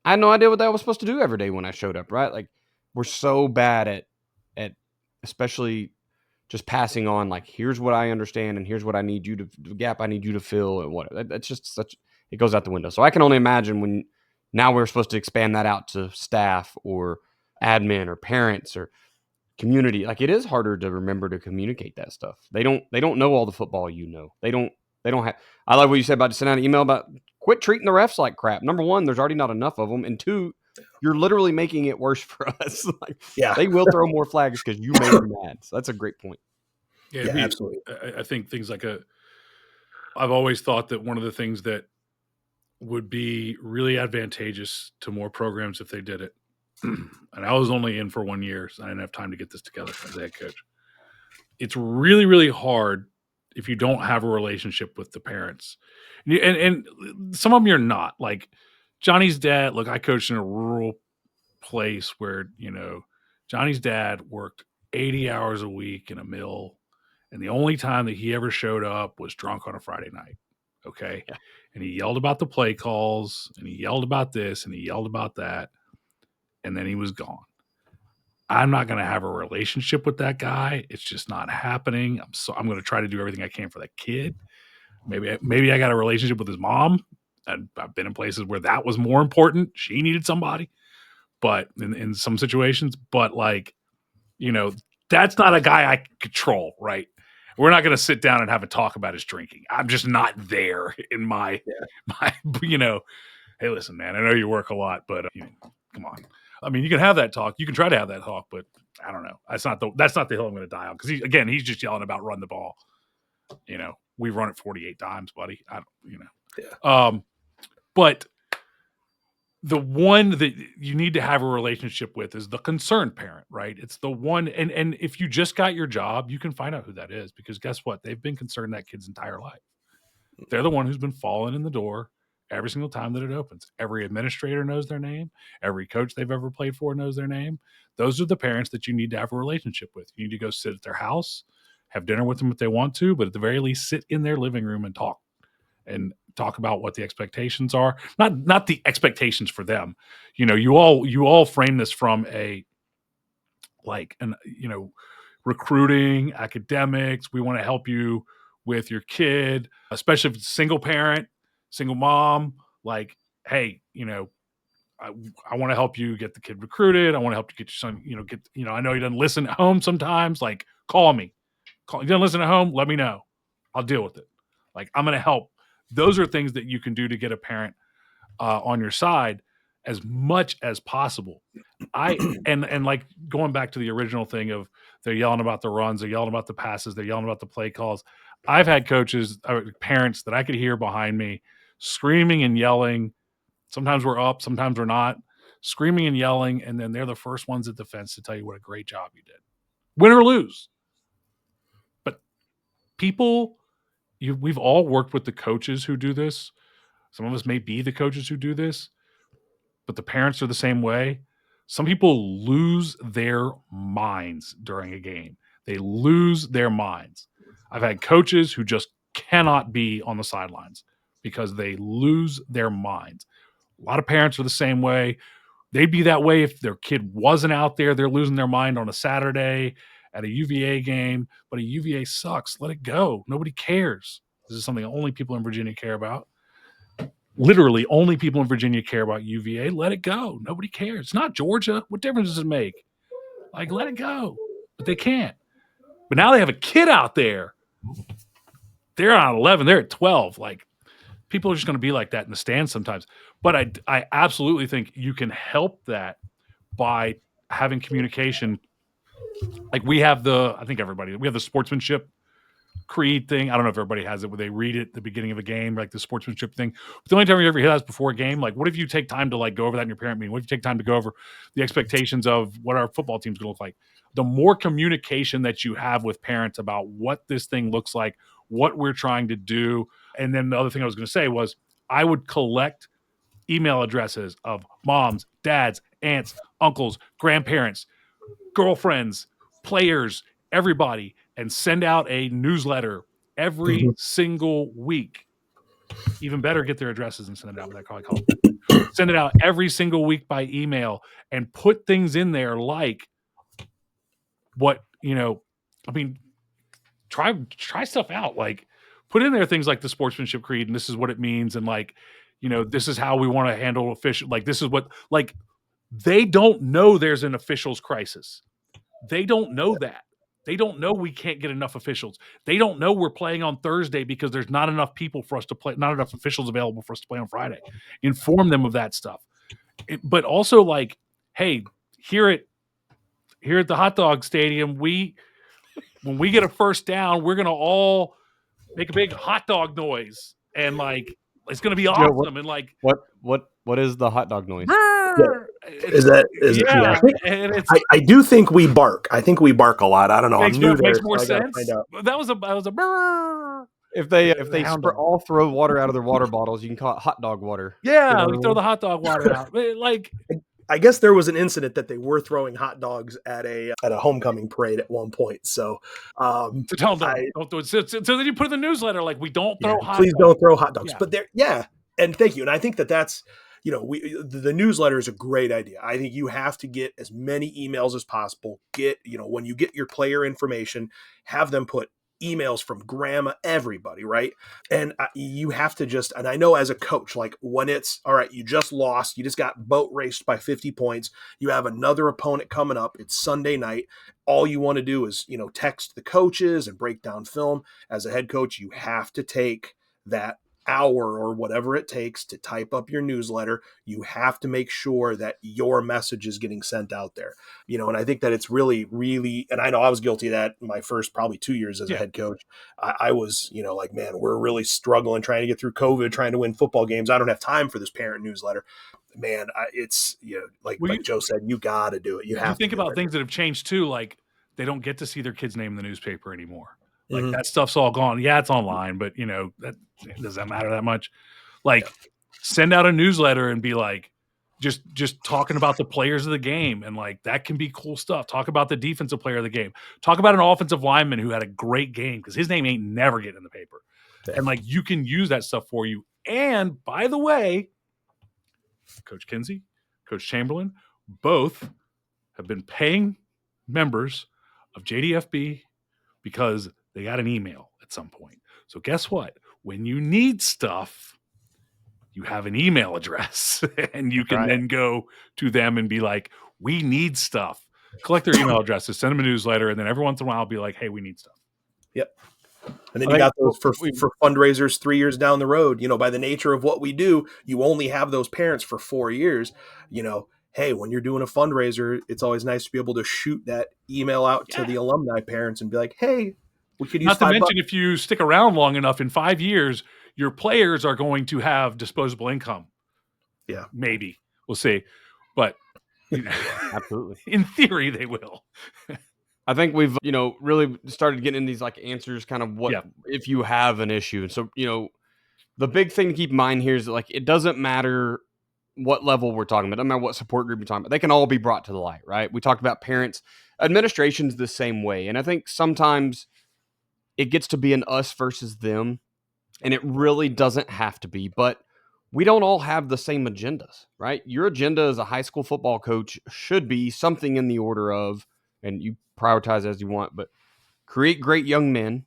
I had no idea what I was supposed to do every day when I showed up, right? Like we're so bad at especially just passing on, like, here's what I understand and here's what I need you to, the gap I need you to fill, and what that's just such, it goes out the window. So I can only imagine when now we're supposed to expand that out to staff or admin or parents or community. Like, it is harder to remember to communicate that stuff. They don't know all the football you know. They don't have. I love what you said about sending out an email about quit treating the refs like crap. Number one, there's already not enough of them, and two, you're literally making it worse for us. Like, they will throw more flags because you made them mad. So that's a great point. Yeah, absolutely. I think things like I've always thought that one of the things that would be really advantageous to more programs if they did it, and I was only in for 1 year, so I didn't have time to get this together as a head coach. It's really, really hard if you don't have a relationship with the parents. And some of them you're not. Like Johnny's dad, look, I coached in a rural place where, Johnny's dad worked 80 hours a week in a mill, and the only time that he ever showed up was drunk on a Friday night. Okay. Yeah. And he yelled about the play calls, and he yelled about this, and he yelled about that. And then he was gone. I'm not going to have a relationship with that guy. It's just not happening. I'm going to try to do everything I can for that kid. Maybe I got a relationship with his mom. I've been in places where that was more important. She needed somebody, but in some situations, but that's not a guy I can control, right? We're not going to sit down and have a talk about his drinking. I'm just not there in my, hey, listen, man, I know you work a lot, but come on. I mean, you can have that talk. You can try to have that talk, but I don't know. That's not the hill I'm going to die on. Because he's just yelling about run the ball. We've run it 48 times, buddy. I don't, Yeah. But the one that you need to have a relationship with is the concerned parent, right? It's the one, and if you just got your job, you can find out who that is, because guess what? They've been concerned that kid's entire life. They're the one who's been falling in the door every single time that it opens. Every administrator knows their name. Every coach they've ever played for knows their name. Those are the parents that you need to have a relationship with. You need to go sit at their house, have dinner with them if they want to, but at the very least, sit in their living room and talk about what the expectations are. Not the expectations for them. You all frame this from recruiting, academics. We want to help you with your kid, especially if it's single parent, single mom. Like, hey, I want to help you get the kid recruited. I want to help you get your son, I know he doesn't listen at home sometimes. Like, call me. He doesn't listen at home. Let me know. I'll deal with it. Like, I'm going to help. Those are things that you can do to get a parent on your side as much as possible. And like going back to the original thing of they're yelling about the runs, they're yelling about the passes, they're yelling about the play calls. I've had parents that I could hear behind me screaming and yelling. Sometimes we're up, sometimes we're not, screaming and yelling, and then they're the first ones at the fence to tell you what a great job you did, win or lose. But we've all worked with the coaches who do this. Some of us may be the coaches who do this, but the parents are the same way. Some people lose their minds during a game. They lose their minds. I've had coaches who just cannot be on the sidelines because they lose their minds. A lot of parents are the same way. They'd be that way if their kid wasn't out there. They're losing their mind on a Saturday at a UVA game, but a UVA sucks. Let it go. Nobody cares. This is something only people in Virginia care about. Literally, only people in Virginia care about UVA. Let it go. Nobody cares. It's not Georgia. What difference does it make? Like, let it go. But they can't. But now they have a kid out there. They're on 11. They're at 12. Like, people are just going to be like that in the stands sometimes. But I absolutely think you can help that by having communication. Like, we have we have the sportsmanship creed thing. I don't know if everybody has it where they read it at the beginning of a game, like the sportsmanship thing. But the only time you ever hear that is before a game. Like, what if you take time to go over that in your parent meeting? What if you take time to go over the expectations of what our football team's going to look like? The more communication that you have with parents about what this thing looks like, what we're trying to do. And then the other thing I was going to say was I would collect email addresses of moms, dads, aunts, uncles, grandparents, girlfriends, players, everybody, and send out a newsletter every single week. Even better, get their addresses and send it out with that call. Send it out every single week by email and put things in there like what, try stuff out. Like, put in there things like the sportsmanship creed, and this is what it means, and this is how we want to handle official. Like, this is what, they don't know there's an officials crisis. They don't know that. They don't know we can't get enough officials. They don't know we're playing on Thursday because there's not enough people for us to play, not enough officials available for us to play on Friday. Inform them of that stuff. But also, like, hey, here at the hot dog stadium, when we get a first down, we're gonna all make a big hot dog noise, and like it's gonna be awesome. And like, what is the hot dog noise? Is I do think we bark. I think we bark a lot. I don't know. Makes more so sense. That was a brrr. If they all throw water out of their water bottles, you can call it hot dog water. Yeah, we throw the hot dog water out. Like, I guess there was an incident that they were throwing hot dogs at a homecoming parade at one point. So, so tell them don't do it. So then you put in the newsletter like, we don't throw hot. Please don't throw hot dogs. Yeah. But and thank you. And I think that's the newsletter is a great idea. I think you have to get as many emails as possible. When you get your player information, have them put emails from grandma, everybody, right? And you have to and I know as a coach, like when it's, all right, you just lost, you just got boat raced by 50 points, you have another opponent coming up, it's Sunday night, all you want to do is, text the coaches and break down film. As a head coach, you have to take that hour or whatever it takes to type up your newsletter. You have to make sure that your message is getting sent out there, and I think that it's really, really, and I know I was guilty of that in my first probably 2 years as a head coach. I was, like, man, we're really struggling trying to get through COVID, trying to win football games. I don't have time for this parent newsletter. Man, it's, like Joe said, you got to do it. You have to think about things that have changed too. Like, they don't get to see their kid's name in the newspaper anymore. Like, that stuff's all gone. Yeah, it's online, but that doesn't matter that much. Like, send out a newsletter and be like, just talking about the players of the game, and like that can be cool stuff. Talk about the defensive player of the game. Talk about an offensive lineman who had a great game because his name ain't never getting in the paper. Yeah. And like, you can use that stuff for you. And by the way, Coach Kinzie, Coach Chamberlain, both have been paying members of JDFB because they got an email at some point. So guess what? When you need stuff, you have an email address and you can then go to them and be like, we need stuff. Collect their email addresses, send them a newsletter, and then every once in a while I'll be like, hey, we need stuff. Yep. And then you got those for fundraisers 3 years down the road. By the nature of what we do, you only have those parents for 4 years. Hey, when you're doing a fundraiser, it's always nice to be able to shoot that email out to the alumni parents and be like, hey, we could use Not to mention, if you stick around long enough, in 5 years, your players are going to have disposable income. Yeah. Maybe. We'll see. But absolutely. In theory, they will. I think we've, really started getting in these like answers, kind of what if you have an issue. And so, the big thing to keep in mind here is that, like, it doesn't matter what level we're talking about. It doesn't matter what support group you're talking about. They can all be brought to the light, right? We talked about parents. Administration's the same way. And I think sometimes it gets to be an us versus them, and it really doesn't have to be. But we don't all have the same agendas, right? Your agenda as a high school football coach should be something in the order of, and you prioritize as you want, but create great young men,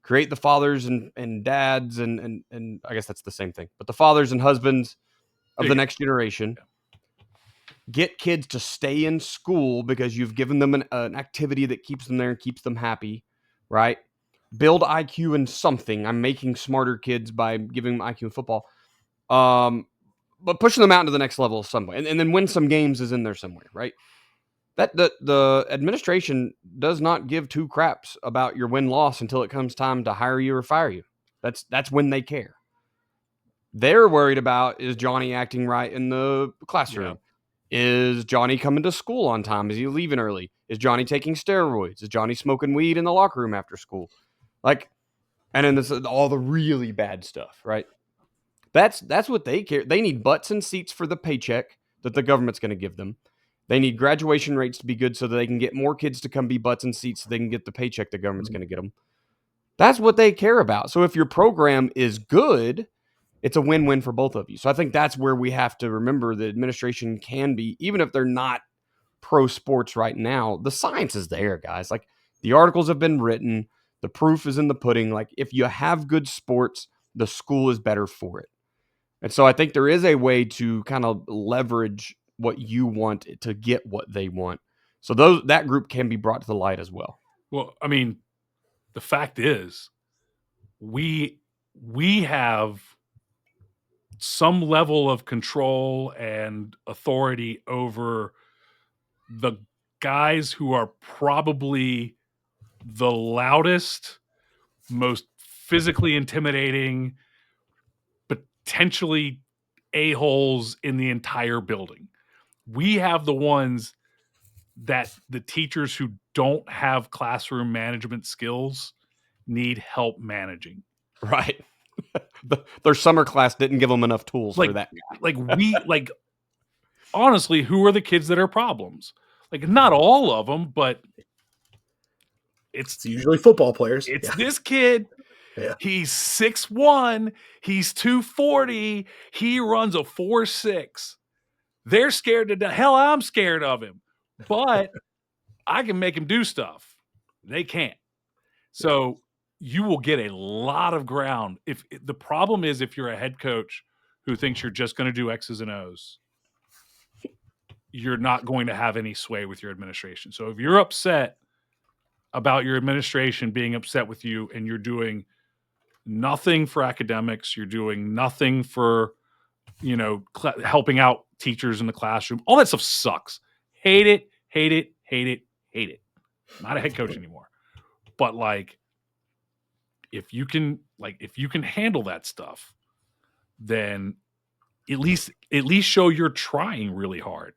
create the fathers and dads, and I guess that's the same thing, but the fathers and husbands of the next generation. Get kids to stay in school because you've given them an activity that keeps them there and keeps them happy, right? Build IQ in something. I'm making smarter kids by giving them IQ in football. But pushing them out into the next level some way. And then win some games is in there somewhere, right? That the administration does not give two craps about your win-loss until it comes time to hire you or fire you. That's when they care. They're worried about, is Johnny acting right in the classroom? Yeah. Is Johnny coming to school on time? Is he leaving early? Is Johnny taking steroids? Is Johnny smoking weed in the locker room after school? Like, and then this all the really bad stuff, right? That's what they care. They need butts and seats for the paycheck that the government's going to give them. They need graduation rates to be good so that they can get more kids to come be butts and seats so they can get the paycheck the government's going to get them. That's what they care about. So if your program is good, it's a win-win for both of you. So I think that's where we have to remember the administration can be, even if they're not pro sports right now, the science is there, guys. Like, the articles have been written. The proof is in the pudding. Like, if you have good sports, the school is better for it. And so I think there is a way to kind of leverage what you want to get what they want. So that group can be brought to the light as well. Well, I mean, the fact is, we have some level of control and authority over the guys who are probably the loudest, most physically intimidating, potentially a-holes in the entire building. We have the ones that the teachers who don't have classroom management skills need help managing. Right. Their summer class didn't give them enough tools for that. Honestly, who are the kids that are problems? Like, not all of them, but it's usually football players. It's this kid. Yeah. He's 6'1", he's 240, he runs a 4.6. They're scared to death. Hell, I'm scared of him. But I can make him do stuff. They can't. So you will get a lot of ground. If the problem is, if you're a head coach who thinks you're just going to do X's and O's, you're not going to have any sway with your administration. So if you're upset about your administration being upset with you and you're doing nothing for academics, you're doing nothing for, helping out teachers in the classroom, all that stuff sucks. Hate it, hate it, hate it, hate it. Not a head coach anymore. But if you can handle that stuff, then at least show you're trying really hard.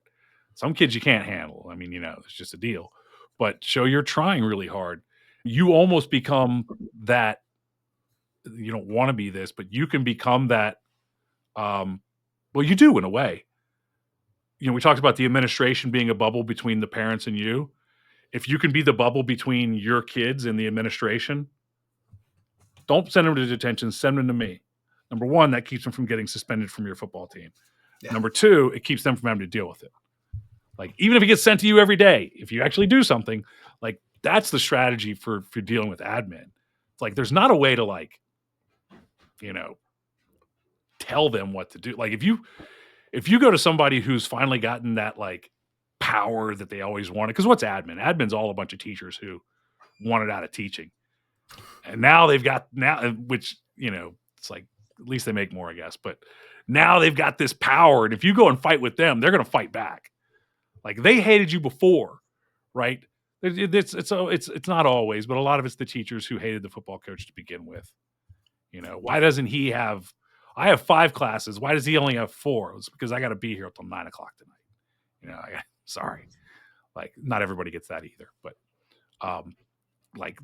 Some kids you can't handle. I mean, it's just a deal. But show you're trying really hard. You almost become that. You don't want to be this, but you can become that. Well, you do in a way. We talked about the administration being a bubble between the parents and you. If you can be the bubble between your kids and the administration, don't send them to detention. Send them to me. Number one, that keeps them from getting suspended from your football team. Yeah. Number two, it keeps them from having to deal with it. Even if it gets sent to you every day, if you actually do something, that's the strategy for dealing with admin. It's there's not a way to tell them what to do. If you go to somebody who's finally gotten that power that they always wanted, because what's admin? Admin's all a bunch of teachers who wanted out of teaching. And now they've got which, it's at least they make more, I guess. But now they've got this power. And if you go and fight with them, they're going to fight back. They hated you before, right? It's not always, but a lot of it's the teachers who hated the football coach to begin with. Why doesn't he have? I have 5 classes. Why does he only have 4? It's because I got to be here until 9 o'clock tonight. Sorry, not everybody gets that either. But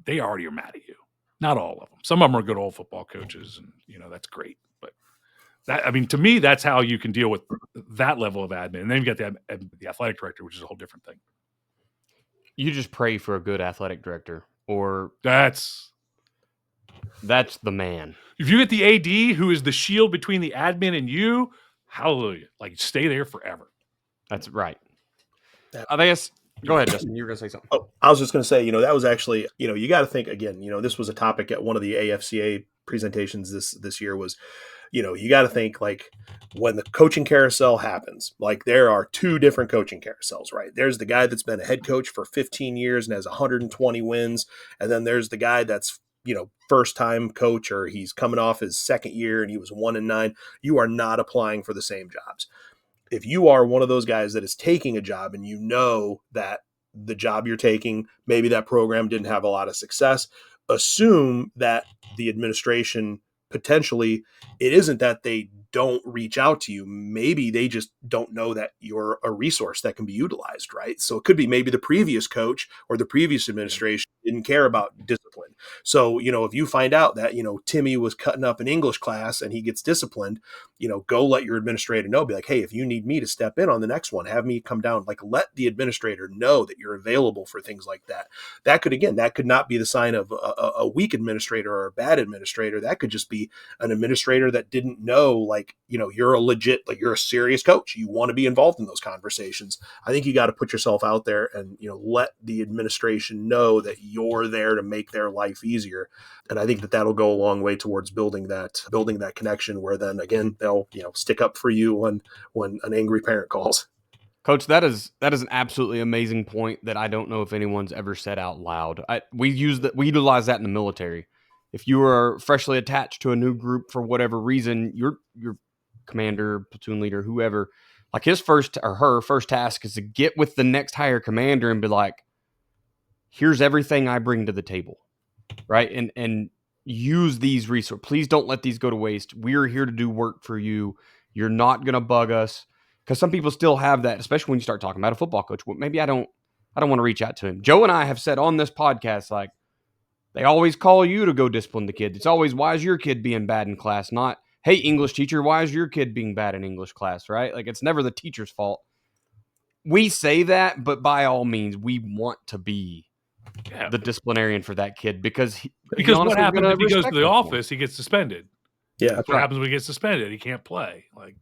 they already are mad at you. Not all of them. Some of them are good old football coaches, and that's great. But to me, that's how you can deal with that level of admin. And then you got the athletic director, which is a whole different thing. You just pray for a good athletic director, or that's the man. If you get the AD, who is the shield between the admin and you, hallelujah! Stay there forever. That's right. I guess. Go ahead, Justin. You were going to say something. Oh, I was just going to say, that was actually, you got to think again. This was a topic at one of the AFCA presentations this year. Was, you got to think when the coaching carousel happens, there are 2 different coaching carousels, right? There's the guy that's been a head coach for 15 years and has 120 wins, and then there's the guy that's first time coach, or he's coming off his second year and he was 1-9. You are not applying for the same jobs. If you are one of those guys that is taking a job and that the job you're taking, maybe that program didn't have a lot of success, assume that the administration potentially, it isn't that they don't reach out to you. Maybe they just don't know that you're a resource that can be utilized, right? So it could be maybe the previous coach or the previous administration didn't care about discipline. So, if you find out that, Timmy was cutting up an English class and he gets disciplined, go let your administrator know. Be like, hey, if you need me to step in on the next one, have me come down. Let the administrator know that you're available for things like that. That could not be the sign of a weak administrator or a bad administrator. That could just be an administrator that didn't know, you're a legit, you're a serious coach. You want to be involved in those conversations. I think you got to put yourself out there and, let the administration know that you're there to make their life easier. And I think that that'll go a long way towards building that connection, where then again, they'll, stick up for you when an angry parent calls. Coach, that is an absolutely amazing point that I don't know if anyone's ever said out loud. We utilize that in the military. If you are freshly attached to a new group for whatever reason, your commander, platoon leader, whoever, like his first or her first task is to get with the next higher commander and be like, here's everything I bring to the table, right? And use these resources. Please don't let these go to waste. We're here to do work for you. You're not going to bug us. Because some people still have that, especially when you start talking about a football coach. Well, maybe I don't want to reach out to him. Joe and I have said on this podcast, like, they always call you to go discipline the kids. It's always, why is your kid being bad in class? Not, hey, English teacher, why is your kid being bad in English class, right? Like, it's never the teacher's fault. We say that, but by all means, we want to be the disciplinarian for that kid because what happens if he goes to the office? He gets suspended. Yeah, that's what happens when he gets suspended. He can't play. Like,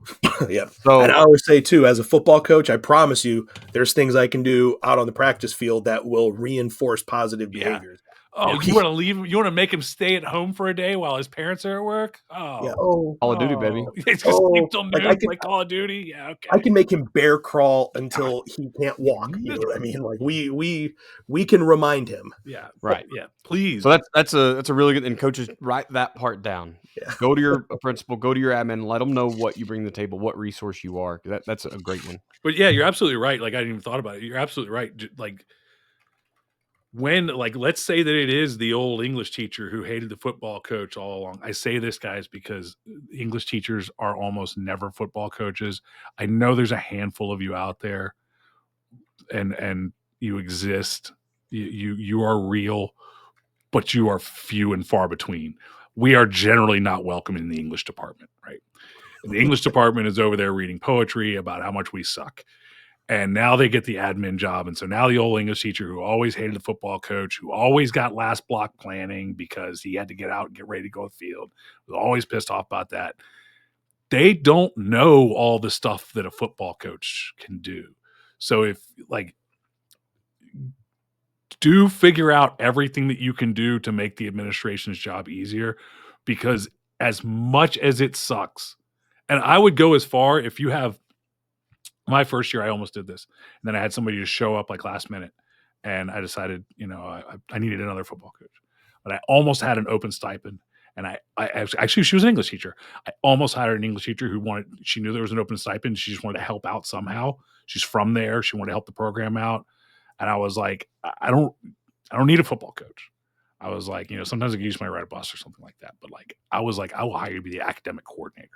yeah. So, and I always say too, as a football coach, I promise you, there's things I can do out on the practice field that will reinforce positive behaviors. Oh, you want to leave? You want to make him stay at home for a day while his parents are at work? Oh, yeah. Call of Duty, baby. It's just sleep till noon, like Call of Duty. Yeah, okay. I can make him bear crawl until he can't walk. You know what I mean? Like we can remind him. Yeah, right. Yeah, please. So that's a really good. And coaches, write that part down. Yeah. Go to your principal, go to your admin, let them know what you bring to the table, what resource you are. That's a great one. But yeah, you're absolutely right. Like, I didn't even thought about it. You're absolutely right. Like, when, like, let's say that it is the old English teacher who hated the football coach all along. I say this, guys, because English teachers are almost never football coaches. I know there's a handful of you out there, and you exist. You are real, but you are few and far between. We are generally not welcome in the English department, right? And the English department is over there reading poetry about how much we suck. And now they get the admin job. And so now the old English teacher who always hated the football coach, who always got last block planning because he had to get out and get ready to go to the field, was always pissed off about that. They don't know all the stuff that a football coach can do. So if, like, do figure out everything that you can do to make the administration's job easier, because as much as it sucks, and I would go as far, if you have, my first year, I almost did this. And then I had somebody just show up like last minute. And I decided, I needed another football coach. But I almost had an open stipend. And I actually, she was an English teacher. I almost hired an English teacher she knew there was an open stipend. She just wanted to help out somehow. She's from there. She wanted to help the program out. And I was like, I don't need a football coach. I was like, sometimes I can use my ride bus or something like that. But like, I was like, I will hire you to be the academic coordinator.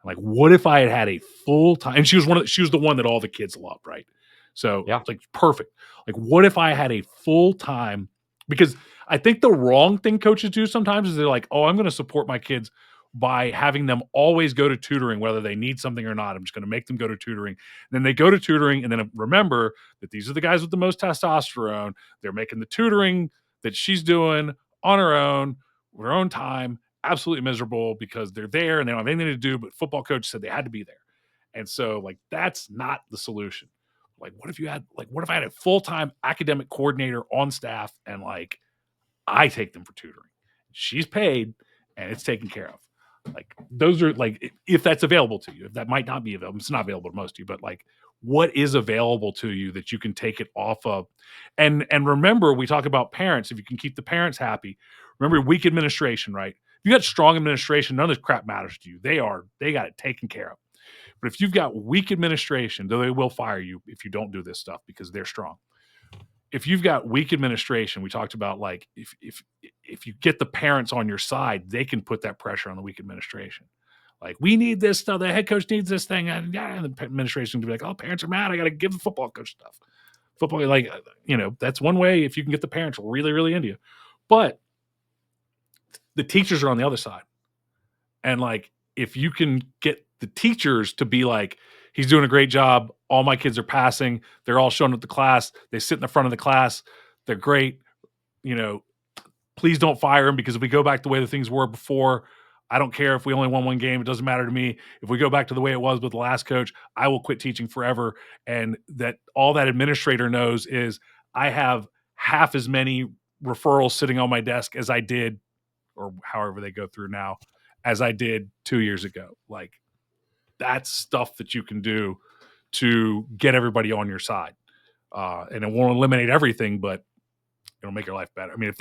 Like, what if I had a full-time, and she was the one that all the kids loved, right? So yeah, it's like perfect. Like, what if I had a full-time, because I think the wrong thing coaches do sometimes is they're like, oh, I'm going to support my kids by having them always go to tutoring, whether they need something or not. I'm just going to make them go to tutoring. And then they go to tutoring, and then remember that these are the guys with the most testosterone. They're making the tutoring that she's doing on her own, with her own time, absolutely miserable because they're there and they don't have anything to do, but football coach said they had to be there. And so, like, that's not the solution. Like, what if I had a full-time academic coordinator on staff and, like, I take them for tutoring? She's paid and it's taken care of. Like, those are, like, if that's available to you. If that might not be available, it's not available to most of you, but, like, what is available to you that you can take it off of? And remember, we talk about parents. If you can keep the parents happy, remember weak administration, right? If you got strong administration, none of this crap matters to you. They got it taken care of. But if you've got weak administration, though they will fire you if you don't do this stuff because they're strong. If you've got weak administration, we talked about, like, if you get the parents on your side, they can put that pressure on the weak administration. Like, we need this stuff. The head coach needs this thing. And the administration can be like, oh, parents are mad. I got to give the football coach stuff. Football, like, that's one way if you can get the parents really, really into you. But the teachers are on the other side. And, like, if you can get the teachers to be like, he's doing a great job. All my kids are passing. They're all showing up to class. They sit in the front of the class. They're great. Please don't fire him, because if we go back the way the things were before, I don't care if we only won one game. It doesn't matter to me. If we go back to the way it was with the last coach, I will quit teaching forever. And that all that administrator knows is I have half as many referrals sitting on my desk as I did, or however they go through now, as I did 2 years ago. Like, that's stuff that you can do to get everybody on your side. And it won't eliminate everything, but it'll make your life better. I mean,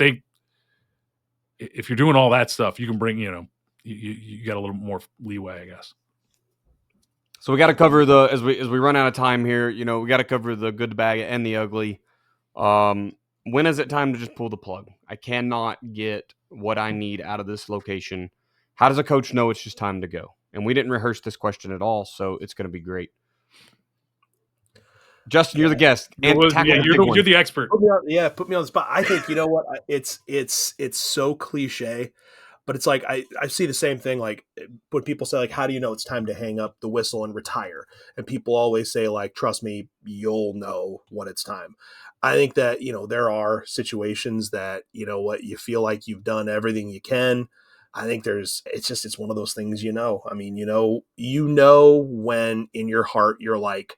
if you're doing all that stuff, you can bring, you got a little more leeway, I guess. So we got to cover as we run out of time here, we got to cover the good, the bad, and the ugly. When is it time to just pull the plug? I cannot get what I need out of this location. How does a coach know it's just time to go? And we didn't rehearse this question at all, so it's going to be great. Justin, you're the guest. And you're the expert. Put me on the spot. I think, you know what? It's so cliche, but it's like I see the same thing. Like when people say, like, how do you know it's time to hang up the whistle and retire? And people always say, like, trust me, you'll know when it's time. I think that, there are situations that, you feel like you've done everything you can. I think it's one of those things, I mean, when in your heart you're like,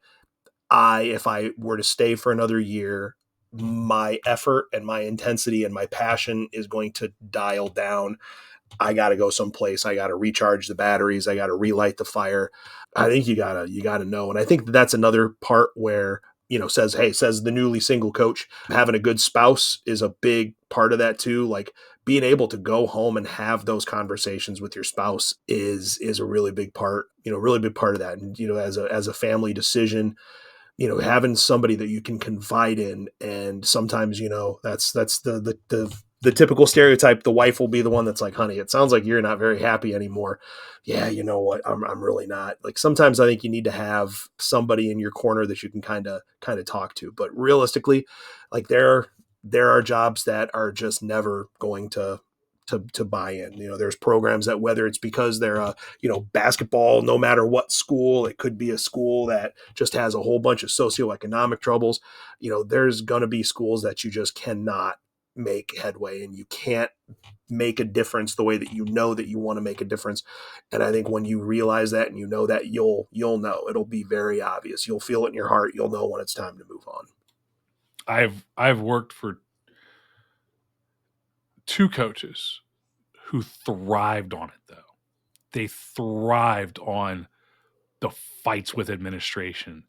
if I were to stay for another year, my effort and my intensity and my passion is going to dial down. I got to go someplace. I got to recharge the batteries. I got to relight the fire. I think you gotta know. And I think that's another part where, says the newly single coach, having a good spouse is a big part of that too. Like being able to go home and have those conversations with your spouse is a really big part, really big part of that. And, as a family decision, having somebody that you can confide in, and sometimes, that's the typical stereotype. The wife will be the one that's like, honey, it sounds like you're not very happy anymore. Yeah. You know what? I'm really not. Like, sometimes I think you need to have somebody in your corner that you can kind of talk to, but realistically, like there are jobs that are just never going to buy in. There's programs that, whether it's because they're basketball, no matter what school, it could be a school that just has a whole bunch of socioeconomic troubles. There's going to be schools that you just cannot make headway, and you can't make a difference the way that you want to make a difference. And I think when you realize that, and that, you'll know, it'll be very obvious. You'll feel it in your heart. You'll know when it's time to move on. I've worked for two coaches who thrived on it, though. They thrived on the fights with administration,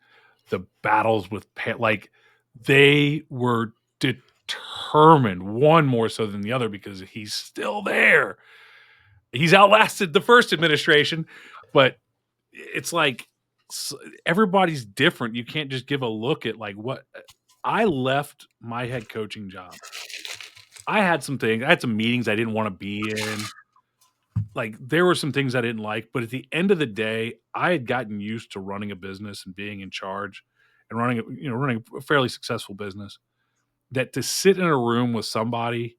the battles with like they were determined, one more so than the other, because he's still there. He's outlasted the first administration, but it's like everybody's different. You can't just give a look at like what I left my head coaching job. I had some meetings I didn't want to be in. Like there were some things I didn't like, but at the end of the day, I had gotten used to running a business and being in charge and running a fairly successful business. That to sit in a room with somebody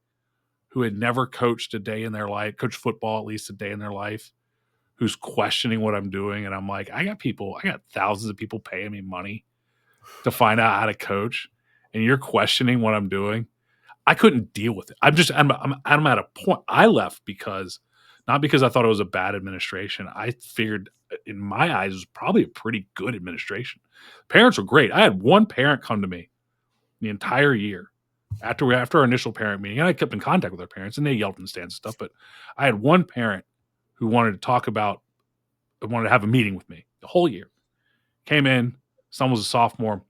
who had never coached a day in their life, coached football at least a day in their life, who's questioning what I'm doing, and I'm like, I got thousands of people paying me money to find out how to coach, and you're questioning what I'm doing. I couldn't deal with it. I'm at a point. I left not because I thought it was a bad administration. I figured in my eyes it was probably a pretty good administration. Parents were great. I had one parent come to me the entire year after our initial parent meeting, and I kept in contact with our parents, and they yelled in the stands and stuff. But I had one parent who wanted to have a meeting with me the whole year. Came in, son was a sophomore,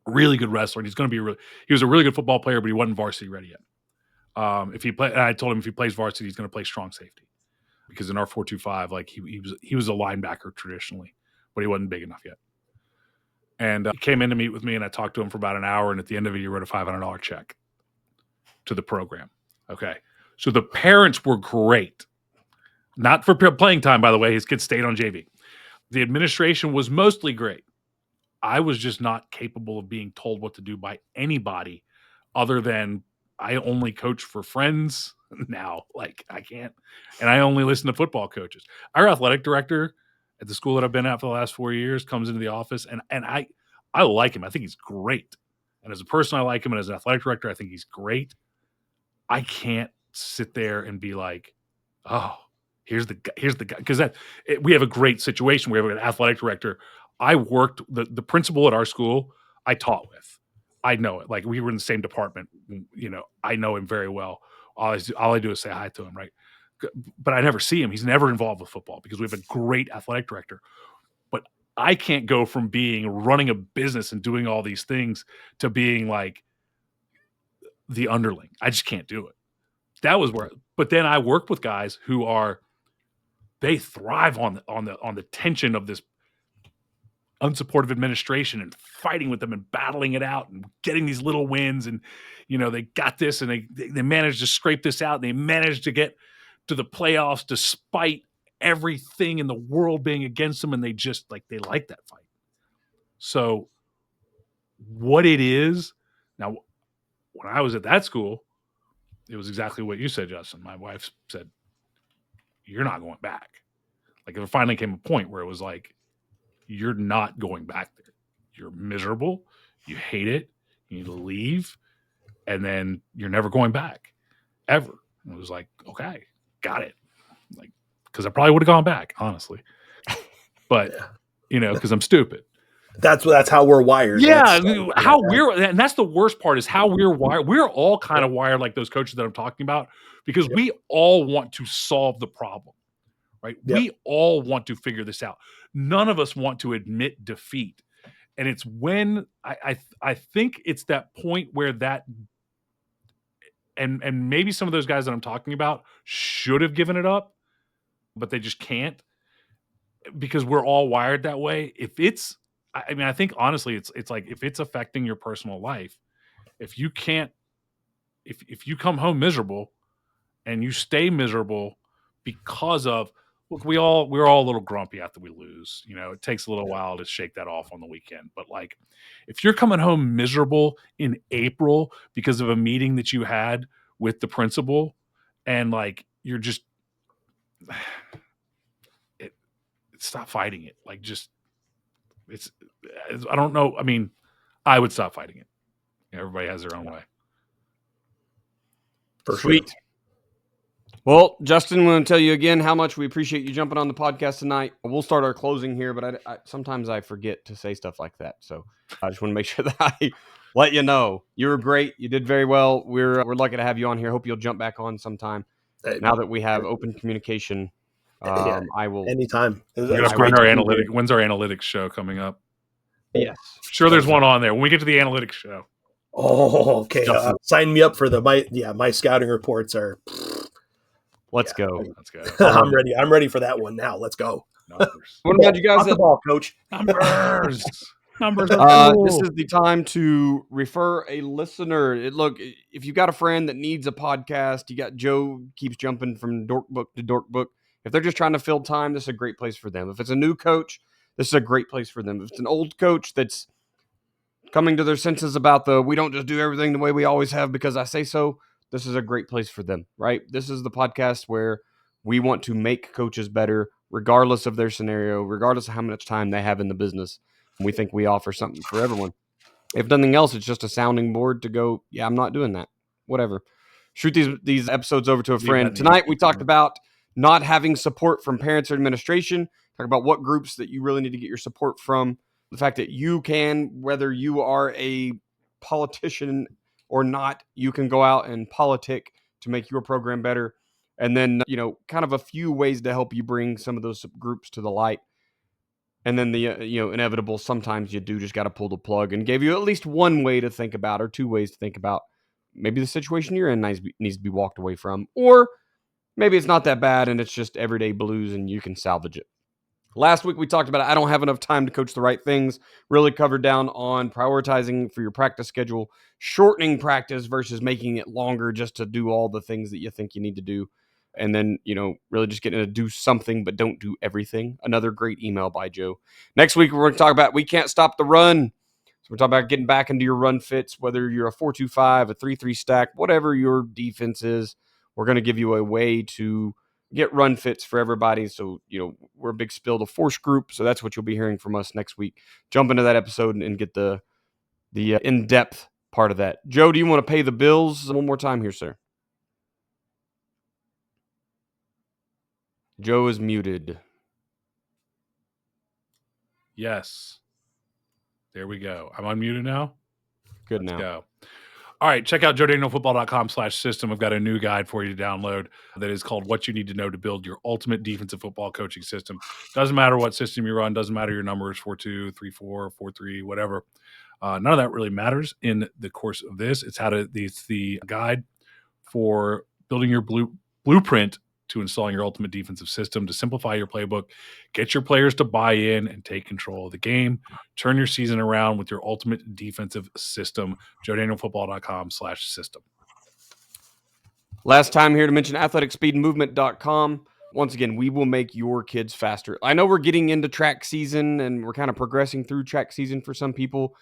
really good wrestler. And he was a really good football player, but he wasn't varsity ready yet. I told him if he plays varsity, he's going to play strong safety, because in our 4-2-5, like he was a linebacker traditionally, but he wasn't big enough yet. And he came in to meet with me, and I talked to him for about an hour. And at the end of it, he wrote a $500 check to the program. Okay. So the parents were great. Not for playing time, by the way. His kids stayed on JV. The administration was mostly great. I was just not capable of being told what to do by anybody other than I only coach for friends now. Like I can't, and I only listen to football coaches. Our athletic director at the school that I've been at for the last 4 years comes into the office, and I like him. I think he's great. And as a person, I like him. And as an athletic director, I think he's great. I can't sit there and be like, oh, here's the guy. Because we have a great situation. We have an athletic director. I worked, the principal at our school, I taught with. I know it. Like we were in the same department. I know him very well. All I do is say hi to him, right? But I never see him. He's never involved with football because we have a great athletic director. But I can't go from running a business and doing all these things to being like the underling. I just can't do it. That was where, but then I worked with guys who they thrive on the tension of this unsupportive administration and fighting with them and battling it out and getting these little wins. And, they got this and they managed to scrape this out and they managed to get to the playoffs despite everything in the world being against them. And they just they like that fight. So what it is now, when I was at that school, it was exactly what you said, Justin. My wife said, "You're not going back." Like, there finally came a point where it was like, you're not going back there. You're miserable. You hate it. You need to leave. And then you're never going back ever. And it was like, okay, got it. Like, because I probably would have gone back, honestly. But, because I'm stupid. That's how we're wired. Yeah, and that's the worst part is how we're wired. We're all kind of wired like those coaches that I'm talking about, because we all want to solve the problem, right? Yep. We all want to figure this out. None of us want to admit defeat. And it's when I think it's that point where that, and maybe some of those guys that I'm talking about should have given it up, but they just can't, because we're all wired that way. I think honestly, it's like, if it's affecting your personal life, if you can't, if you come home miserable and you stay miserable because of, look, we're all a little grumpy after we lose. It takes a little while to shake that off on the weekend. But like, if you're coming home miserable in April because of a meeting that you had with the principal, and like, you're just, stop fighting it. Like, just, I don't know. I mean, I would stop fighting it. Everybody has their own way. Sweet. Well, Justin, I want to tell you again how much we appreciate you jumping on the podcast tonight. We'll start our closing here, but I sometimes I forget to say stuff like that. So I just want to make sure that I let you know. You were great. You did very well. We're lucky to have you on here. Hope you'll jump back on sometime. Now that we have open communication, I will. Anytime. When's our analytics show coming up? Yes. Sure, there's one on there. When we get to the analytics show. Oh, okay. Sign me up for my scouting reports are. Let's go. I'm ready. I'm ready for that one now. Let's go. Numbers. What about you guys? The ball, coach. Numbers. This is the time to refer a listener. Look, if you got a friend that needs a podcast, you got Joe keeps jumping from dork book to dork book. If they're just trying to fill time, this is a great place for them. If it's a new coach, this is a great place for them. If it's an old coach that's coming to their senses about we don't just do everything the way we always have because I say so, this is a great place for them, right? This is the podcast where we want to make coaches better, regardless of their scenario, regardless of how much time they have in the business. We think we offer something for everyone. If nothing else, it's just a sounding board to go, yeah, I'm not doing that. Whatever. Shoot these episodes over to a friend. Tonight, we talked about not having support from parents or administration. Talk about what groups that you really need to get your support from. The fact that you can, whether you are a politician or not, you can go out and politic to make your program better. And then, kind of a few ways to help you bring some of those groups to the light. And then the, inevitable, sometimes you do just got to pull the plug, and gave you at least one way to think about, or two ways to think about maybe the situation you're in needs to be walked away from, or maybe it's not that bad and it's just everyday blues and you can salvage it. Last week we talked about I don't have enough time to coach the right things. Really covered down on prioritizing for your practice schedule, shortening practice versus making it longer just to do all the things that you think you need to do. And then, really just getting to do something, but don't do everything. Another great email by Joe. Next week, we're going to talk about we can't stop the run. So we're talking about getting back into your run fits, whether you're a 4-2-5, a 3-3 stack, whatever your defense is. We're going to give you a way to get run fits for everybody. So, we're a big Spill the Force group. So that's what you'll be hearing from us next week. Jump into that episode and get the in-depth part of that. Joe, do you want to pay the bills one more time here, sir? Joe is muted. Yes. There we go. I'm unmuted now. Good Let's now. go. All right, check out joedanielfootball.com/system. I've got a new guide for you to download that is called What You Need to Know to Build Your Ultimate Defensive Football Coaching System. Doesn't matter what system you run, doesn't matter your numbers, 4-2, 3-4, 4-3, whatever. None of that really matters in the course of this. It's the guide for building your blueprint to installing your ultimate defensive system, to simplify your playbook, get your players to buy in and take control of the game, turn your season around with your ultimate defensive system. joedanielfootball.com/system. Last time here to mention athleticspeedmovement.com. Once again, we will make your kids faster. I know we're getting into track season and we're kind of progressing through track season for some people.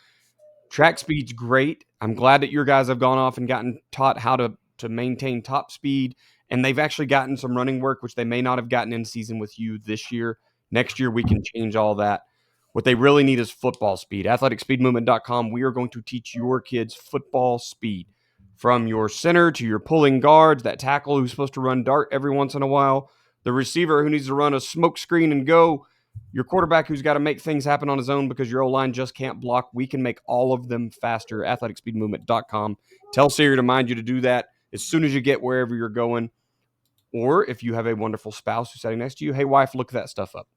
Track speed's great. I'm glad that your guys have gone off and gotten taught how to maintain top speed. And they've actually gotten some running work, which they may not have gotten in season with you this year. Next year, we can change all that. What they really need is football speed. athleticspeedmovement.com. We are going to teach your kids football speed. From your center to your pulling guards, that tackle who's supposed to run dart every once in a while, the receiver who needs to run a smoke screen and go, your quarterback who's got to make things happen on his own because your O-line just can't block. We can make all of them faster. athleticspeedmovement.com. Tell Siri to remind you to do that as soon as you get wherever you're going. Or if you have a wonderful spouse who's sitting next to you, hey, wife, look that stuff up.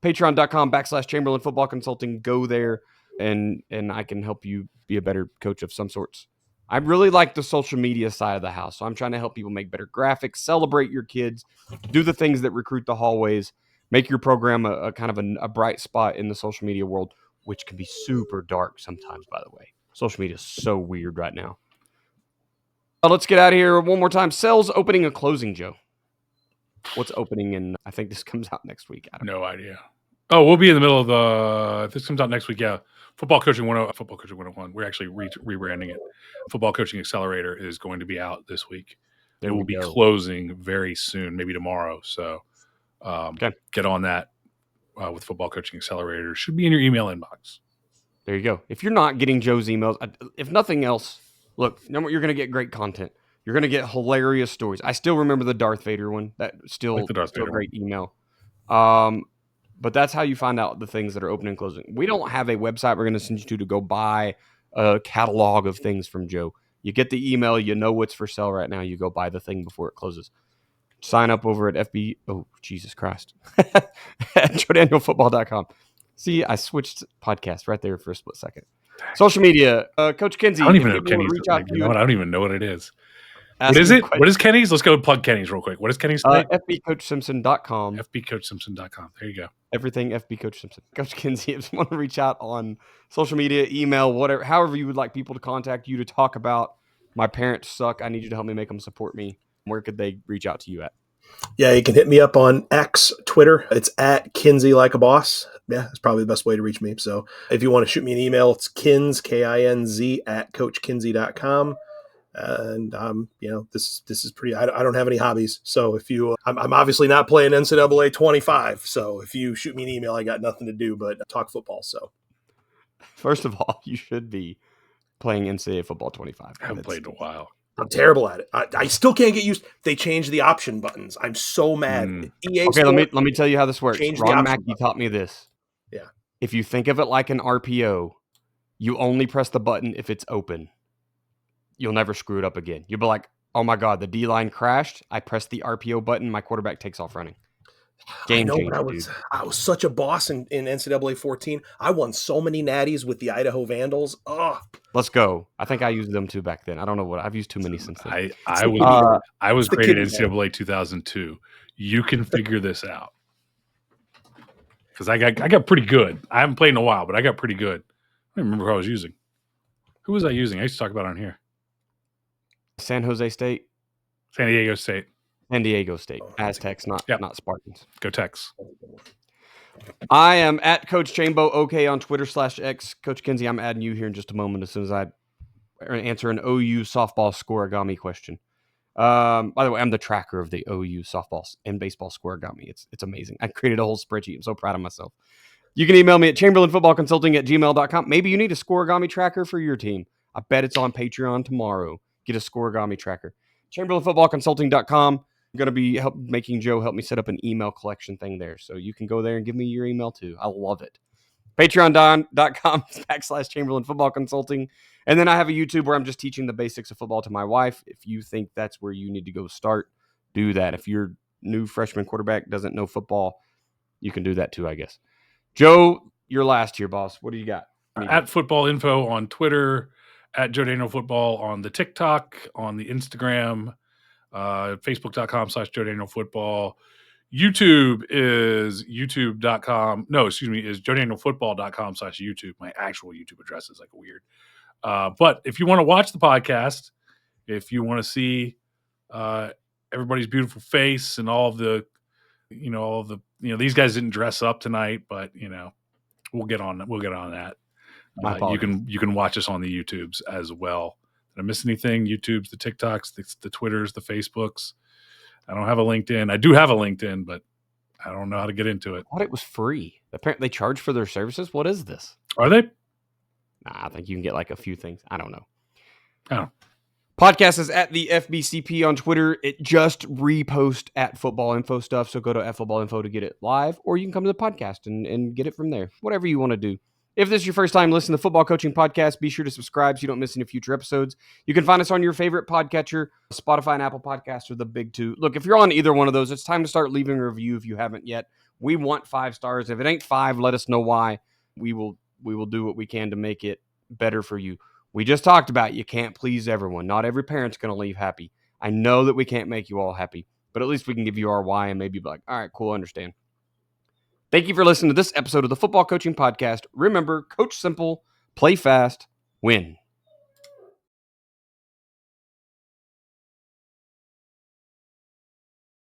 Patreon.com/Chamberlain Football Consulting. Go there, and I can help you be a better coach of some sorts. I really like the social media side of the house, so I'm trying to help people make better graphics, celebrate your kids, do the things that recruit the hallways, make your program a kind of a bright spot in the social media world, which can be super dark sometimes, by the way. Social media is so weird right now. Let's get out of here one more time. Sales opening and closing, Joe. What's opening? And I think this comes out next week. I don't know. No idea. Oh, we'll be in the middle of if this comes out next week, yeah. Football Coaching 101. We're actually rebranding it. Football Coaching Accelerator is going to be out this week. It will be closing very soon, maybe tomorrow. So get on that with Football Coaching Accelerator. It should be in your email inbox. There you go. If you're not getting Joe's emails, if nothing else, look, you're going to get great content. You're going to get hilarious stories. I still remember the Darth Vader one. That still a great email. But that's how you find out the things that are open and closing. We don't have a website we're going to send you to go buy a catalog of things from Joe. You get the email, you know what's for sale right now. You go buy the thing before it closes. Sign up over at Oh, Jesus Christ. at joedanielfootball.com. See, I switched podcast right there for a split second. Social media, Coach Kinzie. I don't even know Kenny's. I don't even know what it is. What is it? What is Kenny's? Let's go plug Kenny's real quick. What is Kenny's site? FBCoachSimpson.com. FBCoachSimpson.com. There you go. Everything FB Coach Simpson. Coach Kinzie, if you want to reach out on social media, email, whatever, however you would like people to contact you to talk about my parents suck, I need you to help me make them support me. Where could they reach out to you at? Yeah, you can hit me up on X, Twitter. It's at Kinzie Like a Boss. Yeah, that's probably the best way to reach me. So if you want to shoot me an email, it's Kinz, Kinz, at CoachKinzie.com. And this is pretty. I don't have any hobbies, so if you, I'm obviously not playing NCAA 25. So if you shoot me an email, I got nothing to do but talk football. So first of all, you should be playing NCAA football 25. I haven't played in a while. I'm terrible at it. I still can't get used. They changed the option buttons. I'm so mad. EA okay, let me tell you how this works. Ron Mackey taught me this. Yeah. If you think of it like an RPO, you only press the button if it's open. You'll never screw it up again. You'll be like, oh my God, the D-line crashed. I pressed the RPO button. My quarterback takes off running. Game changer, dude. I was such a boss in NCAA 14. I won so many natties with the Idaho Vandals. Oh, let's go. I think I used them too back then. I don't know what I've used too many since then. I was graded NCAA 2002. You can figure this out because I got pretty good. I haven't played in a while, but I got pretty good. I don't remember who I was using. Who was I using? I used to talk about it on here. San Diego State. San Diego State. Aztecs, not Spartans. Go Tex. I am at Coach Chambo OK on Twitter /X. Coach Kinzie, I'm adding you here in just a moment as soon as I answer an OU softball scoreagami question. By the way, I'm the tracker of the OU softball and baseball scoreagami. It's amazing. I created a whole spreadsheet. I'm so proud of myself. You can email me at chamberlainfootballconsulting@gmail.com. Maybe you need a scoreagami tracker for your team. I bet it's on Patreon tomorrow. Get a scoreagami tracker. ChamberlainFootballConsulting.com. I'm going to be making Joe help me set up an email collection thing there. So you can go there and give me your email too. I love it. Patreon.com /Chamberlain Football Consulting. And then I have a YouTube where I'm just teaching the basics of football to my wife. If you think that's where you need to go start, do that. If your new freshman quarterback doesn't know football, you can do that too, I guess. Joe, you're last here, boss. What do you got? At Football Info on Twitter, at Joe Daniel Football on the TikTok, on the Instagram, Facebook.com/Joe Daniel Football. YouTube is youtube.com. No, excuse me, is joedanielfootball.com/YouTube. My actual YouTube address is like weird. But if you want to watch the podcast, if you want to see everybody's beautiful face and all of the, these guys didn't dress up tonight, but we'll get on that. You can watch us on the YouTubes as well. Did I miss anything? YouTubes, the TikToks, the Twitters, the Facebooks. I don't have a LinkedIn. I do have a LinkedIn, but I don't know how to get into it. I thought it was free. Apparently they charge for their services. What is this? Are they? Nah, I think you can get like a few things. I don't know. Oh. Podcast is at the FBCP on Twitter. It just repost at Football Info stuff. So go to Football Info to get it live, or you can come to the podcast and get it from there. Whatever you want to do. If this is your first time listening to Football Coaching Podcast, be sure to subscribe so you don't miss any future episodes. You can find us on your favorite podcatcher, Spotify and Apple Podcasts are the big two. Look, if you're on either one of those, it's time to start leaving a review if you haven't yet. We want 5 stars. If it ain't 5, let us know why. We will do what we can to make it better for you. We just talked about you can't please everyone. Not every parent's going to leave happy. I know that we can't make you all happy, but at least we can give you our why and maybe be like, all right, cool, understand. Thank you for listening to this episode of the Football Coaching Podcast. Remember, coach simple, play fast, win.